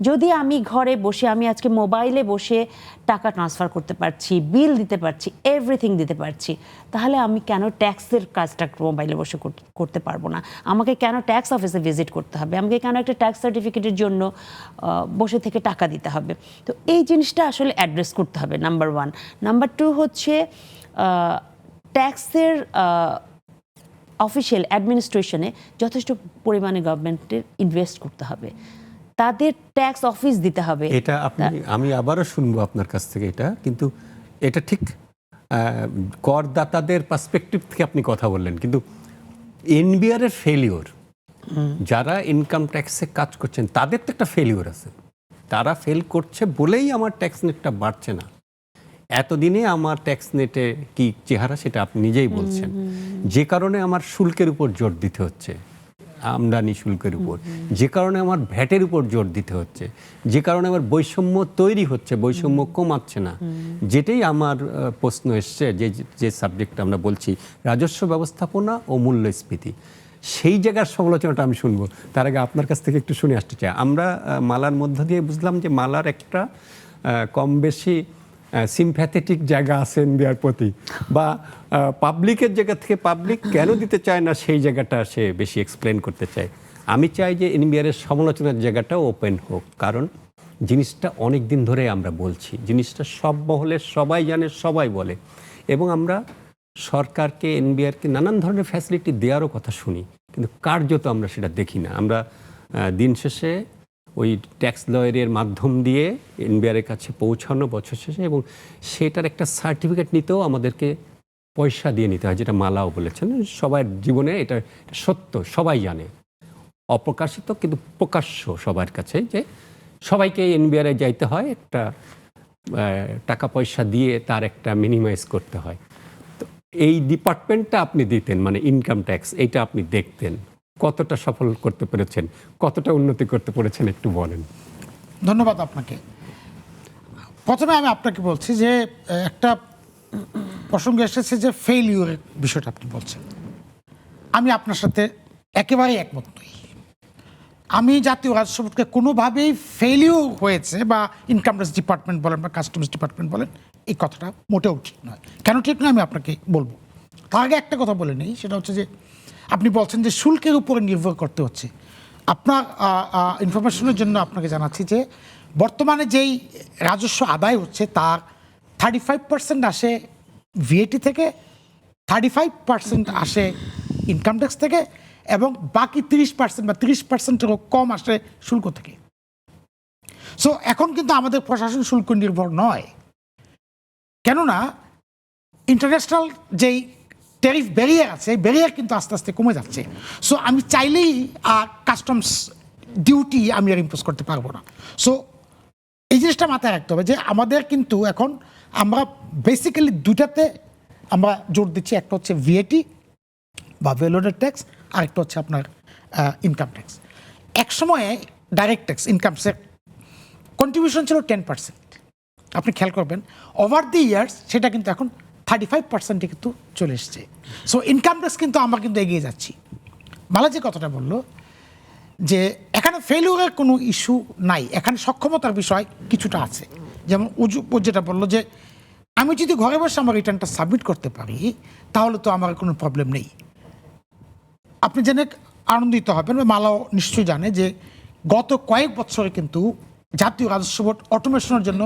যদি আমি ঘরে বসে, আমি আজকে মোবাইলে বসে টাকা ট্রান্সফার করতে পারছি, বিল দিতে পারছি, এভরিথিং দিতে পারছি, তাহলে আমি কেন ট্যাক্সের কাজটা মোবাইলে বসে করতে পারবো না? আমাকে কেন ট্যাক্স অফিসে ভিজিট করতে হবে? আমাকে কেন একটা ট্যাক্স সার্টিফিকেটের জন্য বসে থেকে টাকা দিতে হবে? তো এই জিনিসটা আসলে অ্যাড্রেস করতে হবে, নাম্বার 1। নাম্বার 2 হচ্ছে ট্যাক্সের অফিসিয়াল অ্যাডমিনিস্ট্রেশনে যথেষ্ট পরিমাণে গভর্নমেন্টের ইনভেস্ট করতে হবে, তাদের ট্যাক্স অফিস দিতে হবে। এটা আমি আবারও শুনবো আপনার কাছ থেকে এটা, কিন্তু এটা ঠিক করদাতাদের পার্সপেক্টিভ থেকে আপনি কথা বললেন, কিন্তু এনবিআর এর ফেলিওর, যারা ইনকাম ট্যাক্সে কাজ করছেন তাদের তো একটা ফেলিওর আছে। তারা ফেল করছে বলেই আমার ট্যাক্স নেটটা বাড়ছে না। এতদিনে আমার ট্যাক্স নেটে কি চেহারা সেটা আপনি নিজেই বলছেন, যে কারণে আমার শুল্কের উপর জোর দিতে হচ্ছে, আমদানি শুল্কের উপর, যে কারণে আমার ভ্যাটের উপর জোর দিতে হচ্ছে, যে কারণে আমার বৈষম্য তৈরি হচ্ছে, বৈষম্য কমাচ্ছে না। যেটাই আমার প্রশ্ন এসছে, যে সাবজেক্টটা আমরা বলছি রাজস্ব ব্যবস্থাপনা ও মূল্যস্ফীতি, সেই জায়গার সমালোচনাটা আমি শুনবো। তার আগে আপনার কাছ থেকে একটু শুনে আসতে চাই। আমরা মালার মধ্য দিয়ে বুঝলাম যে মালার একটা কম বেশি সিম্প্যাথেটিক জায়গা আছে এনবিআর প্রতি, বা পাবলিকের জায়গা থেকে পাবলিক কেন দিতে চায় না সেই জায়গাটা সে বেশি এক্সপ্লেন করতে চায়। আমি চাই যে এনবিআর এর সমালোচনার জায়গাটাও ওপেন হোক, কারণ জিনিসটা অনেক দিন ধরে আমরা বলছি, জিনিসটা সব মহলে সবাই জানে, সবাই বলে, এবং আমরা সরকারকে এনবিআরকে নানান ধরনের ফ্যাসিলিটি দেওয়ারও কথা শুনি, কিন্তু কার্যত আমরা সেটা দেখি না। আমরা দিন শেষে ওই ট্যাক্স লয়ারের মাধ্যম দিয়ে এনবিআরের কাছে পৌঁছানো বছর শেষে, এবং সেটার একটা সার্টিফিকেট নিতেও আমাদেরকে পয়সা দিয়ে নিতে হয়, যেটা মালাও বলেছেন। সবার জীবনে এটা সত্য, সবাই জানে, অপ্রকাশিত কিন্তু প্রকাশ্য সবার কাছে, যে সবাইকে এনবিআরে যাইতে হয়, একটা টাকা পয়সা দিয়ে তার একটা মিনিমাইজ করতে হয়। তো এই ডিপার্টমেন্টটা আপনি দিতেন, মানে ইনকাম ট্যাক্স, এইটা আপনি দেখতেন, কতটা সফল করতে পেরেছেন, কতটা উন্নতি করতে পেরেছেন, একটু বলেন। ধন্যবাদ আপনাকে। প্রথমে আমি আপনাকে বলছি যে একটা প্রসঙ্গ এসেছে যে ফেইলিউরের বিষয়টা আপনি বলছেন, আমি আপনার সাথে একেবারেই একমত নই। আমি জাতীয় রাজস্ব বোর্ডকে কোনোভাবেই ফেইলিউর হয়েছে বা ইনকাম ট্যাক্স ডিপার্টমেন্ট বলেন বা কাস্টমস ডিপার্টমেন্ট বলেন, এই কথাটা মোটেও ঠিক নয়। কেন ঠিক নয় আমি আপনাকে বলবো। তার আগে একটা কথা বলে নেই, সেটা হচ্ছে যে আপনি বলছেন যে শুল্কের উপরে নির্ভর করতে হচ্ছে। আপনার ইনফরমেশনের জন্য আপনাকে জানাচ্ছি যে বর্তমানে যেই রাজস্ব আদায় হচ্ছে তার 35% আসে ভিএটি থেকে, 35% আসে ইনকাম ট্যাক্স থেকে, এবং বাকি 30% বা 30%-এরও কম আসে শুল্ক থেকে। সো এখন কিন্তু আমাদের প্রশাসন শুল্ক নির্ভর নয়, কেননা ইন্টারন্যাশনাল যেই ট্যারিফ ব্যারিয়ার আছে, ব্যারিয়ার কিন্তু আস্তে আস্তে কমে যাচ্ছে। সো আমি চাইলেই কাস্টমস ডিউটি আমি আর ইম্পোজ করতে পারবো না। সো এই জিনিসটা মাথায় রাখতে হবে যে আমাদের কিন্তু এখন আমরা বেসিক্যালি দুটাতে আমরা জোর দিচ্ছি। একটা হচ্ছে ভিএটি বা ভ্যালুডেড ট্যাক্স, আরেকটা হচ্ছে আপনার ইনকাম ট্যাক্স। এক সময়ে ডাইরেক্ট ট্যাক্স ইনকামসের কন্ট্রিবিউশন ছিল 10%। আপনি খেয়াল করবেন ওভার দি ইয়ার্স সেটা কিন্তু এখন 35%-এ কিন্তু চলে এসছে। সো ইনকাম ট্যাক্স কিন্তু আমরা কিন্তু এগিয়ে যাচ্ছি। মালা যে কথাটা বললো যে এখানে ফেলিউরের কোনো ইস্যু নাই, এখানে সক্ষমতার বিষয় কিছুটা আছে। যেমন ও যেটা বললো যে আমি যদি ঘরে বসে আমার রিটার্নটা সাবমিট করতে পারি তাহলে তো আমার কোনো প্রবলেম নেই। আপনি জেনে আনন্দিত হবেন, মালাও নিশ্চয়ই জানে যে গত কয়েক বছরে কিন্তু জাতীয় রাজস্ব বোর্ড অটোমেশনের জন্য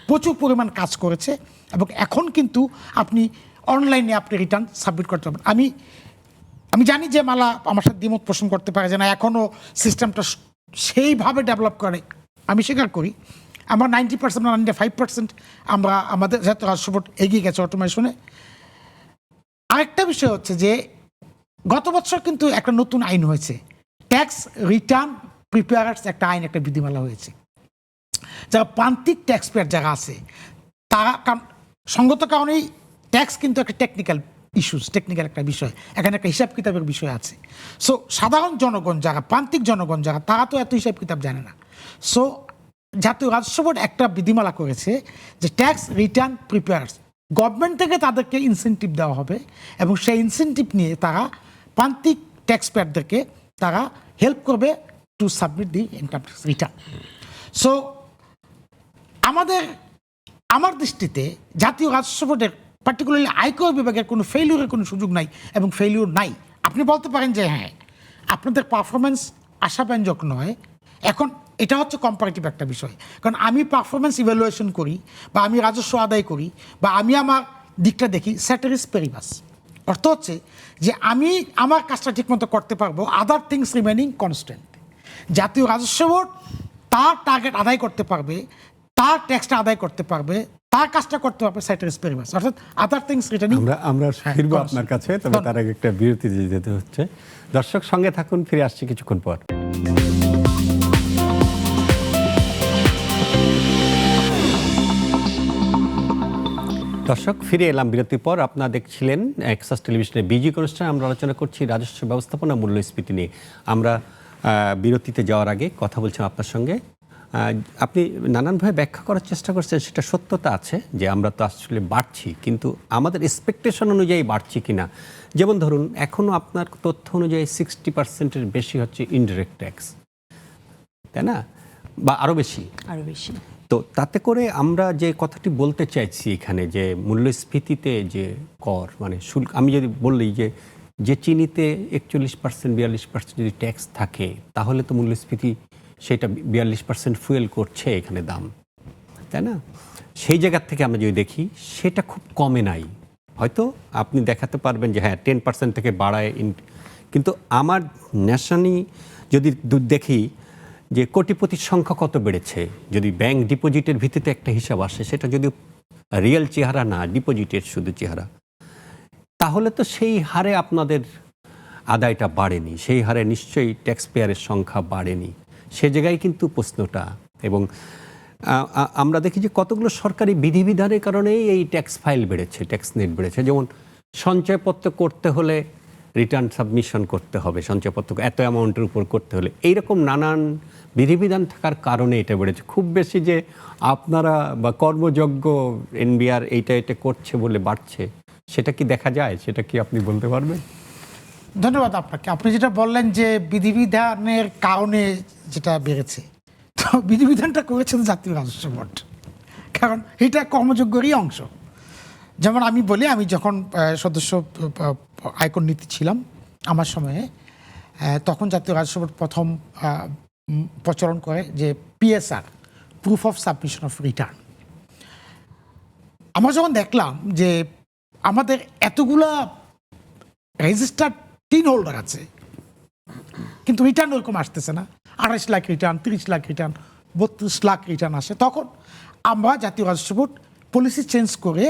প্রচুর পরিমাণ কাজ করেছে, এবং এখন কিন্তু আপনি অনলাইনে আপনি রিটার্ন সাবমিট করতে পারবেন। আমি জানি যে মালা আমার সাথে দ্বিমত পোষণ করতে পারে যে না এখনও সিস্টেমটা সেইভাবে ডেভেলপ করে, আমি স্বীকার করি। আমরা 90% বা 95% আমরা আমাদের জাতীয় রাজস্ব বোর্ড এগিয়ে গেছে অটোমেশনে। আরেকটা বিষয় হচ্ছে যে গত বছর কিন্তু একটা নতুন আইন হয়েছে, ট্যাক্স রিটার্ন প্রিপেয়ারার্স একটা আইন, একটা বিধিমালা হয়েছে। যারা প্রান্তিক ট্যাক্স পেয়ার যারা আছে তারা, কারণ সঙ্গত কারণেই ট্যাক্স কিন্তু একটা টেকনিক্যাল ইস্যুস, টেকনিক্যাল একটা বিষয়, এখানে একটা হিসাব কিতাবের বিষয় আছে। সো সাধারণ জনগণ যারা, প্রান্তিক জনগণ যারা, তারা তো এত হিসাব কিতাব জানে না। সো জাতীয় রাজস্ব বোর্ড একটা বিধিমালা করেছে যে ট্যাক্স রিটার্ন প্রিপেয়ার্স, গভর্নমেন্ট থেকে তাদেরকে ইনসেন্টিভ দেওয়া হবে, এবং সেই ইনসেন্টিভ নিয়ে তারা প্রান্তিক ট্যাক্স পেয়ারদেরকে তারা হেল্প করবে to submit the income tax return. So আমার দৃষ্টিতে জাতীয় রাজস্ব বোর্ডের পার্টিকুলারলি আয়কর বিভাগের কোনো ফেইলিউরের কোনো সুযোগ নাই এবং ফেইলিউর নাই। আপনি বলতে পারেন যে হ্যাঁ আপনাদের পারফরমেন্স আশাব্যঞ্জক নয়, এখন এটা হচ্ছে কম্পারেটিভ একটা বিষয়, কারণ আমি পারফরমেন্স ইভ্যালুয়েশন করি বা আমি রাজস্ব আদায় করি বা আমি আমার দিকটা দেখি স্যাটারিস পেরিবাস। অর্থ হচ্ছে যে আমি আমার কাজটা ঠিকমতো করতে পারবো, আদার থিংস রিমেনিং কনস্ট্যান্ট। জাতীয় রাজস্ব বোর্ড তার টার্গেট আদায় করতে পারবে, তার ট্যাক্সটা আদায় করতে পারবে, তার কাজটা করতে পারবে স্যাটারিস পেরিবাস, অর্থাৎ আদার থিংস রিটার্নিং। আমরা ফিরবো আপনার কাছে, তবে তার আগে একটা বিরতি যেতে হচ্ছে। দর্শক সঙ্গে থাকুন, ফিরে আসছি কিছুক্ষণ পর। দর্শক ফিরে এলাম বিরতির পর। আপনারা দেখছিলেন এক্সাস টেলিভিশনের বিজি অনুষ্ঠানে আমরা আলোচনা করছি রাজস্ব ব্যবস্থাপনা মূল্যস্ফীতি নিয়ে। আমরা বিরতিতে যাওয়ার আগে কথা বলছিলাম আপনার সঙ্গে, আপনি নানানভাবে ব্যাখ্যা করার চেষ্টা করছেন, সেটা সত্যতা আছে যে আমরা তো আসলে বাড়ছি, কিন্তু আমাদের এক্সপেকটেশন অনুযায়ী বাড়ছি কিনা। যেমন ধরুন এখনও আপনার তথ্য অনুযায়ী 60%-এর বেশি হচ্ছে ইনডিরেক্ট ট্যাক্স, তাই না, বা আরও বেশি। তো তাতে করে আমরা যে কথাটি বলতে চাইছি এখানে যে মূল্যস্ফীতিতে যে কর মানে শুল্ক, আমি যদি বললি যে চিনিতে 41% 42% যদি ট্যাক্স থাকে তাহলে তো মূল্যস্ফীতি সেটা 42% ফুয়েল করছে এখানে দাম, তাই না। সেই জায়গার থেকে আমরা যদি দেখি সেটা খুব কমে নাই। হয়তো আপনি দেখাতে পারবেন যে হ্যাঁ 10% থেকে বাড়ায়, কিন্তু আমার ন্যাশনালি যদি দেখি যে কোটিপতির সংখ্যা কত বেড়েছে, যদি ব্যাংক ডিপোজিটের ভিত্তিতে একটা হিসাব আসে, সেটা যদি রিয়েল চেহারা না, ডিপোজিটের শুধু চেহারা, তাহলে তো সেই হারে আপনাদের আদায়টা বাড়েনি, সেই হারে নিশ্চয়ই ট্যাক্স পেয়ারের সংখ্যা বাড়েনি। সে জায়গায় কিন্তু প্রশ্নটা। এবং আমরা দেখি যে কতগুলো সরকারি বিধিবিধানের কারণেই এই ট্যাক্স ফাইল বেড়েছে, ট্যাক্স নেট বেড়েছে। যেমন সঞ্চয়পত্র করতে হলে রিটার্ন সাবমিশন করতে হবে, সঞ্চয়পত্র এত অ্যামাউন্টের উপর করতে হলে, এইরকম নানান বিধিবিধান থাকার কারণে এটা বেড়েছে। খুব বেশি যে আপনারা বা কর্মযোগ্য এনবিআর এইটা করছে বলে বাড়ছে, সেটা কি দেখা যায়? সেটা কি আপনি বলতে পারবেন? ধন্যবাদ আপনাকে। আপনি যেটা বললেন যে বিধিবিধানের কারণে যেটা বেড়েছে, তো বিধিবিধানটা করেছে জাতীয় রাজস্ব বোর্ড, কারণ এটা কর্মযোগ্যেরই অংশ। যেমন আমি বলি, আমি যখন সদস্য আয়কর নীতি ছিলাম আমার সময়ে, তখন জাতীয় রাজস্ব বোর্ড প্রথম প্রচলন করে যে PSR, proof of submission of return. আমরা যখন দেখলাম যে আমাদের এতগুলা রেজিস্টার্ড টিন হোল্ডার আছে কিন্তু রিটার্ন ওরকম আসতেছে না, 28 lakh return, 30 lakh return, 32 lakh return আসে, তখন আমরা জাতীয় রাজস্ব বোর্ড পলিসি চেঞ্জ করে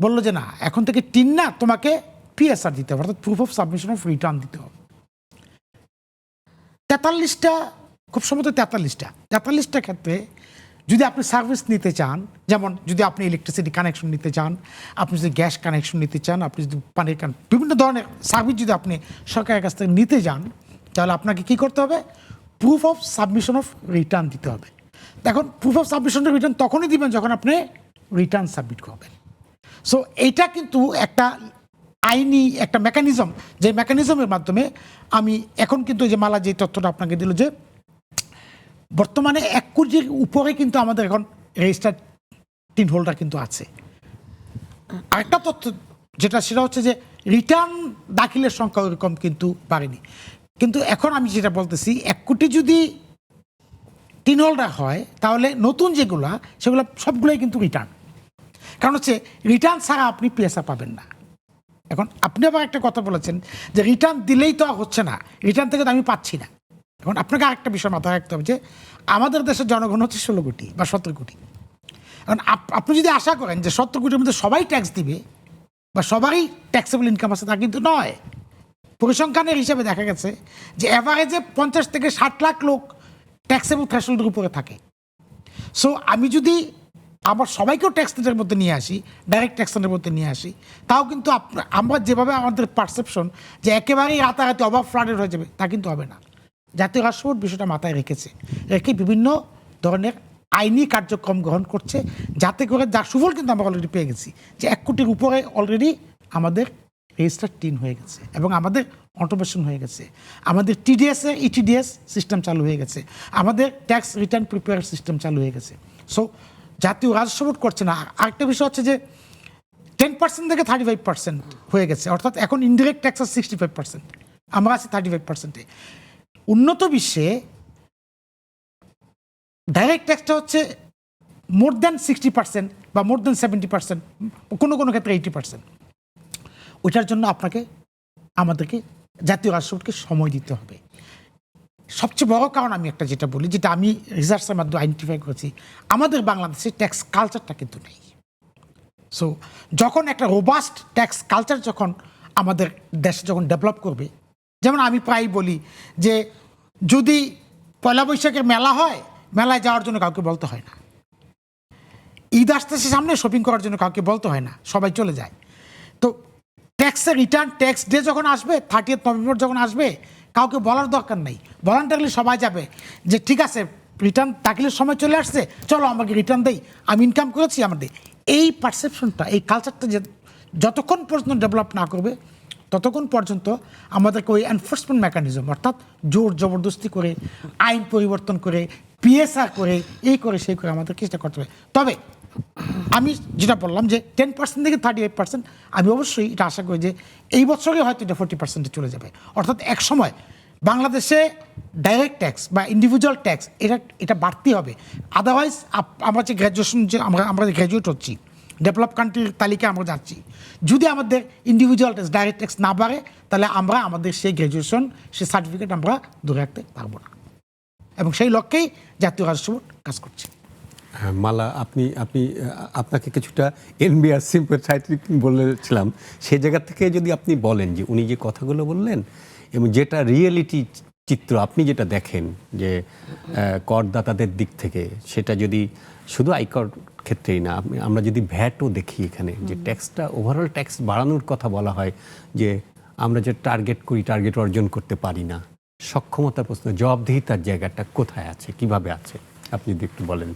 বললো যে না, এখন থেকে টিন না, তোমাকে পিএসআর দিতে হবে, অর্থাৎ proof of submission of return দিতে হবে। 43টা, খুব সম্ভবত 43টা ক্ষেত্রে যদি আপনি সার্ভিস নিতে চান, যেমন যদি আপনি ইলেকট্রিসিটি কানেকশন নিতে চান, আপনি যদি গ্যাস কানেকশন নিতে চান, আপনি যদি পানির বিভিন্ন ধরনের সার্ভিস যদি আপনি সরকারের কাছ থেকে নিতে যান, তাহলে আপনাকে কি করতে হবে? Proof of submission of return দিতে হবে। এখন proof of submission of return তখনই দিবেন যখন আপনি রিটার্ন সাবমিট করবেন। সো এইটা কিন্তু একটা আইনি একটা মেকানিজম, যে মেকানিজমের মাধ্যমে আমি এখন কিন্তু যে মালা যে তথ্যটা আপনাকে দিল যে বর্তমানে 1 কোটির উপরে কিন্তু আমাদের এখন রেজিস্টার্ড টিন হোল্ডার কিন্তু আছে। আরেকটা তথ্য যেটা, সেটা হচ্ছে যে রিটার্ন দাখিলের সংখ্যা ওরকম কিন্তু বাড়েনি। কিন্তু এখন আমি যেটা বলতেছি, 1 কোটি যদি টিন হোল্ডার হয় তাহলে নতুন যেগুলা সেগুলো সবগুলোই কিন্তু রিটার্ন, কারণ হচ্ছে রিটার্ন ছাড়া আপনি পিএসআর পাবেন না। এখন আপনি আবার একটা কথা বলেছেন যে রিটার্ন দিলেই তো হচ্ছে না, রিটার্ন থেকে তো আমি পাচ্ছি না। এখন আপনাকে আরেকটা বিষয় মাথায় রাখতে হবে যে আমাদের দেশের জনগণ হচ্ছে 16 কোটি বা 17 কোটি। এখন আপনি যদি আশা করেন যে 17 কোটির মধ্যে সবাই ট্যাক্স দিবে বা সবারই ট্যাক্সেবল ইনকাম আছে, তা কিন্তু নয়। পরিসংখ্যানের হিসাবে দেখা গেছে যে অ্যাভারেজে 50 থেকে 60 লাখ লোক ট্যাক্সেবল থ্রেশহোল্ডের উপরে থাকে। সো আমি যদি আবার সবাইকেও ট্যাক্সের মধ্যে নিয়ে আসি, ডাইরেক্ট ট্যাক্সের মধ্যে নিয়ে আসি, তাও কিন্তু আমরা যেভাবে আমাদের পারসেপশন যে একেবারেই রাতারাতি অভাব ফ্লাডেড হয়ে যাবে, তা কিন্তু হবে না। জাতীয় রাজস্ব বোর্ড বিষয়টা মাথায় রেখে বিভিন্ন ধরনের আইনি কার্যক্রম গ্রহণ করছে, যাতে করে যার সুফল কিন্তু আমরা অলরেডি পেয়ে গেছি যে 1 কোটির উপরে অলরেডি আমাদের রেজিস্টার টিন হয়ে গেছে এবং আমাদের অটোমেশন হয়ে গেছে, আমাদের টিডিএস ইটিডিএস সিস্টেম চালু হয়ে গেছে, আমাদের ট্যাক্স রিটার্ন প্রিপেয়ার সিস্টেম চালু হয়ে গেছে। সো জাতীয় রাজস্ব বোর্ড করছে না। আরেকটা বিষয় হচ্ছে যে 10% থেকে 35% হয়ে গেছে, অর্থাৎ এখন ইনডিরেক্ট ট্যাক্স 65%, আমরা আছি 35%-এ। উন্নত বিশ্বে ডাইরেক্ট ট্যাক্সটা হচ্ছে মোর দ্যান 60% বা মোর দ্যান 70%, কোনো কোনো ক্ষেত্রে 80%। ওইটার জন্য আমাদেরকে জাতীয় রাজস্ব বোর্ডকে সময় দিতে হবে। সবচেয়ে বড় কারণ আমি একটা যেটা বলি, যেটা আমি রিসার্চের মাধ্যমে আইডেন্টিফাই করেছি, আমাদের বাংলাদেশে ট্যাক্স কালচারটা কিন্তু নেই। সো যখন একটা রোবাস্ট ট্যাক্স কালচার যখন আমাদের দেশে যখন ডেভেলপ করবে, যেমন আমি প্রায় বলি যে যদি পয়লা বৈশাখের মেলা হয়, মেলায় যাওয়ার জন্য কাউকে বলতে হয় না। ঈদ আসতেছে সামনে, শপিং করার জন্য কাউকে বলতে হয় না, সবাই চলে যায়। তো ট্যাক্সের রিটার্ন ট্যাক্স ডে যখন আসবে, 30 নভেম্বর যখন আসবে, কাউকে বলার দরকার নেই, ভলান্টারিলি সবাই যাবে যে ঠিক আছে রিটার্ন দাখিলের সময় চলে আসছে, চলো আমাকে রিটার্ন দেই, আমি ইনকাম করেছি আমাদের। এই পারসেপশনটা, এই কালচারটা যে যতক্ষণ পর্যন্ত ডেভেলপ না করবে, ততক্ষণ পর্যন্ত আমাদেরকে ওই এনফোর্সমেন্ট মেকানিজম, অর্থাৎ জোর জবরদস্তি করে, আইন পরিবর্তন করে, পিএসআর করে, এই করে সেই করে আমাদের চেষ্টা করতে হবে। তবে আমি যেটা বললাম যে 10% থেকে 38%, আমি অবশ্যই এটা আশা করি যে এই বছরে হয়তো এটা 40%-এ চলে যাবে। অর্থাৎ এক সময় বাংলাদেশে ডাইরেক্ট ট্যাক্স বা ইন্ডিভিজুয়াল ট্যাক্স এটা বাড়তি হবে। আদারওয়াইজ আমরা যে গ্র্যাজুয়েশন, যে আমরা গ্র্যাজুয়েট হচ্ছি, ডেভেলপ কান্ট্রির তালিকায় আমরা যাচ্ছি, যদি আমাদের ইন্ডিভিজুয়াল ট্যাক্স ডাইরেক্ট ট্যাক্স না বাড়ে, তাহলে আমরা আমাদের সেই গ্র্যাজুয়েশন, সেই সার্টিফিকেট আমরা ধরে রাখতে পারবো না। এবং সেই লক্ষ্যেই জাতীয় রাজস্ব বোর্ড কাজ করছে। হ্যাঁ, মালা, আপনাকে কিছুটা এনবিআর সিম্প্যাথেটিক বলেছিলাম, সেই জায়গা থেকে যদি আপনি বলেন যে উনি যে কথাগুলো বললেন এবং যেটা রিয়েলিটি চিত্র আপনি যেটা দেখেন যে করদাতাদের দিক থেকে, সেটা যদি শুধু আয়কর ক্ষেত্রেই না, আমরা যদি ভ্যাটও দেখি এখানে, যে ট্যাক্সটা ওভারঅল ট্যাক্স বাড়ানোর কথা বলা হয়, যে আমরা যে টার্গেট করি, টার্গেট অর্জন করতে পারি না, সক্ষমতার প্রশ্ন, জবাবদিহিতার জায়গাটা কোথায় আছে, কিভাবে আছে, আপনি যদি একটু বলেন।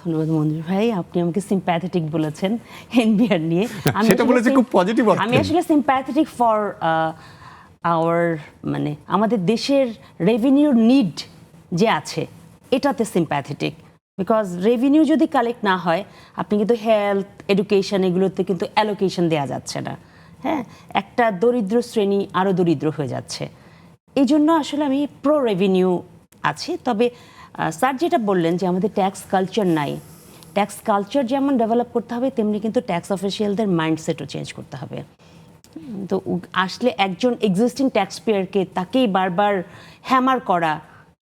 ধন্যবাদ মঞ্জুর ভাই, আপনি আমাকে সিম্প্যাথেটিক বলেছেন এনবিআর নিয়ে। সেটা বলেছে খুব পজিটিভ অর্থে। আমি আসলে সিম্প্যাথেটিক ফর আওয়ার, মানে আমাদের দেশের রেভিনিউর নিড যে আছে, এটাতে সিম্প্যাথেটিক। বিকজ রেভিনিউ যদি কালেক্ট না হয়, আপনি কিন্তু হেলথ, এডুকেশন, এগুলোতে কিন্তু অ্যালোকেশন দেওয়া যাচ্ছে না। হ্যাঁ, একটা দরিদ্র শ্রেণী আরও দরিদ্র হয়ে যাচ্ছে। এই জন্য আসলে আমি প্রো রেভিনিউ আছি। তবে স্যার যেটা বললেন যে আমাদের ট্যাক্স কালচার নাই, ট্যাক্স কালচার যেমন ডেভেলপ করতে হবে, তেমনি কিন্তু ট্যাক্স অফিসিয়ালদের মাইন্ডসেটও চেঞ্জ করতে হবে। তো আসলে একজন এক্সিস্টিং ট্যাক্স পেয়ারকে তাকেই বারবার হ্যামার করা,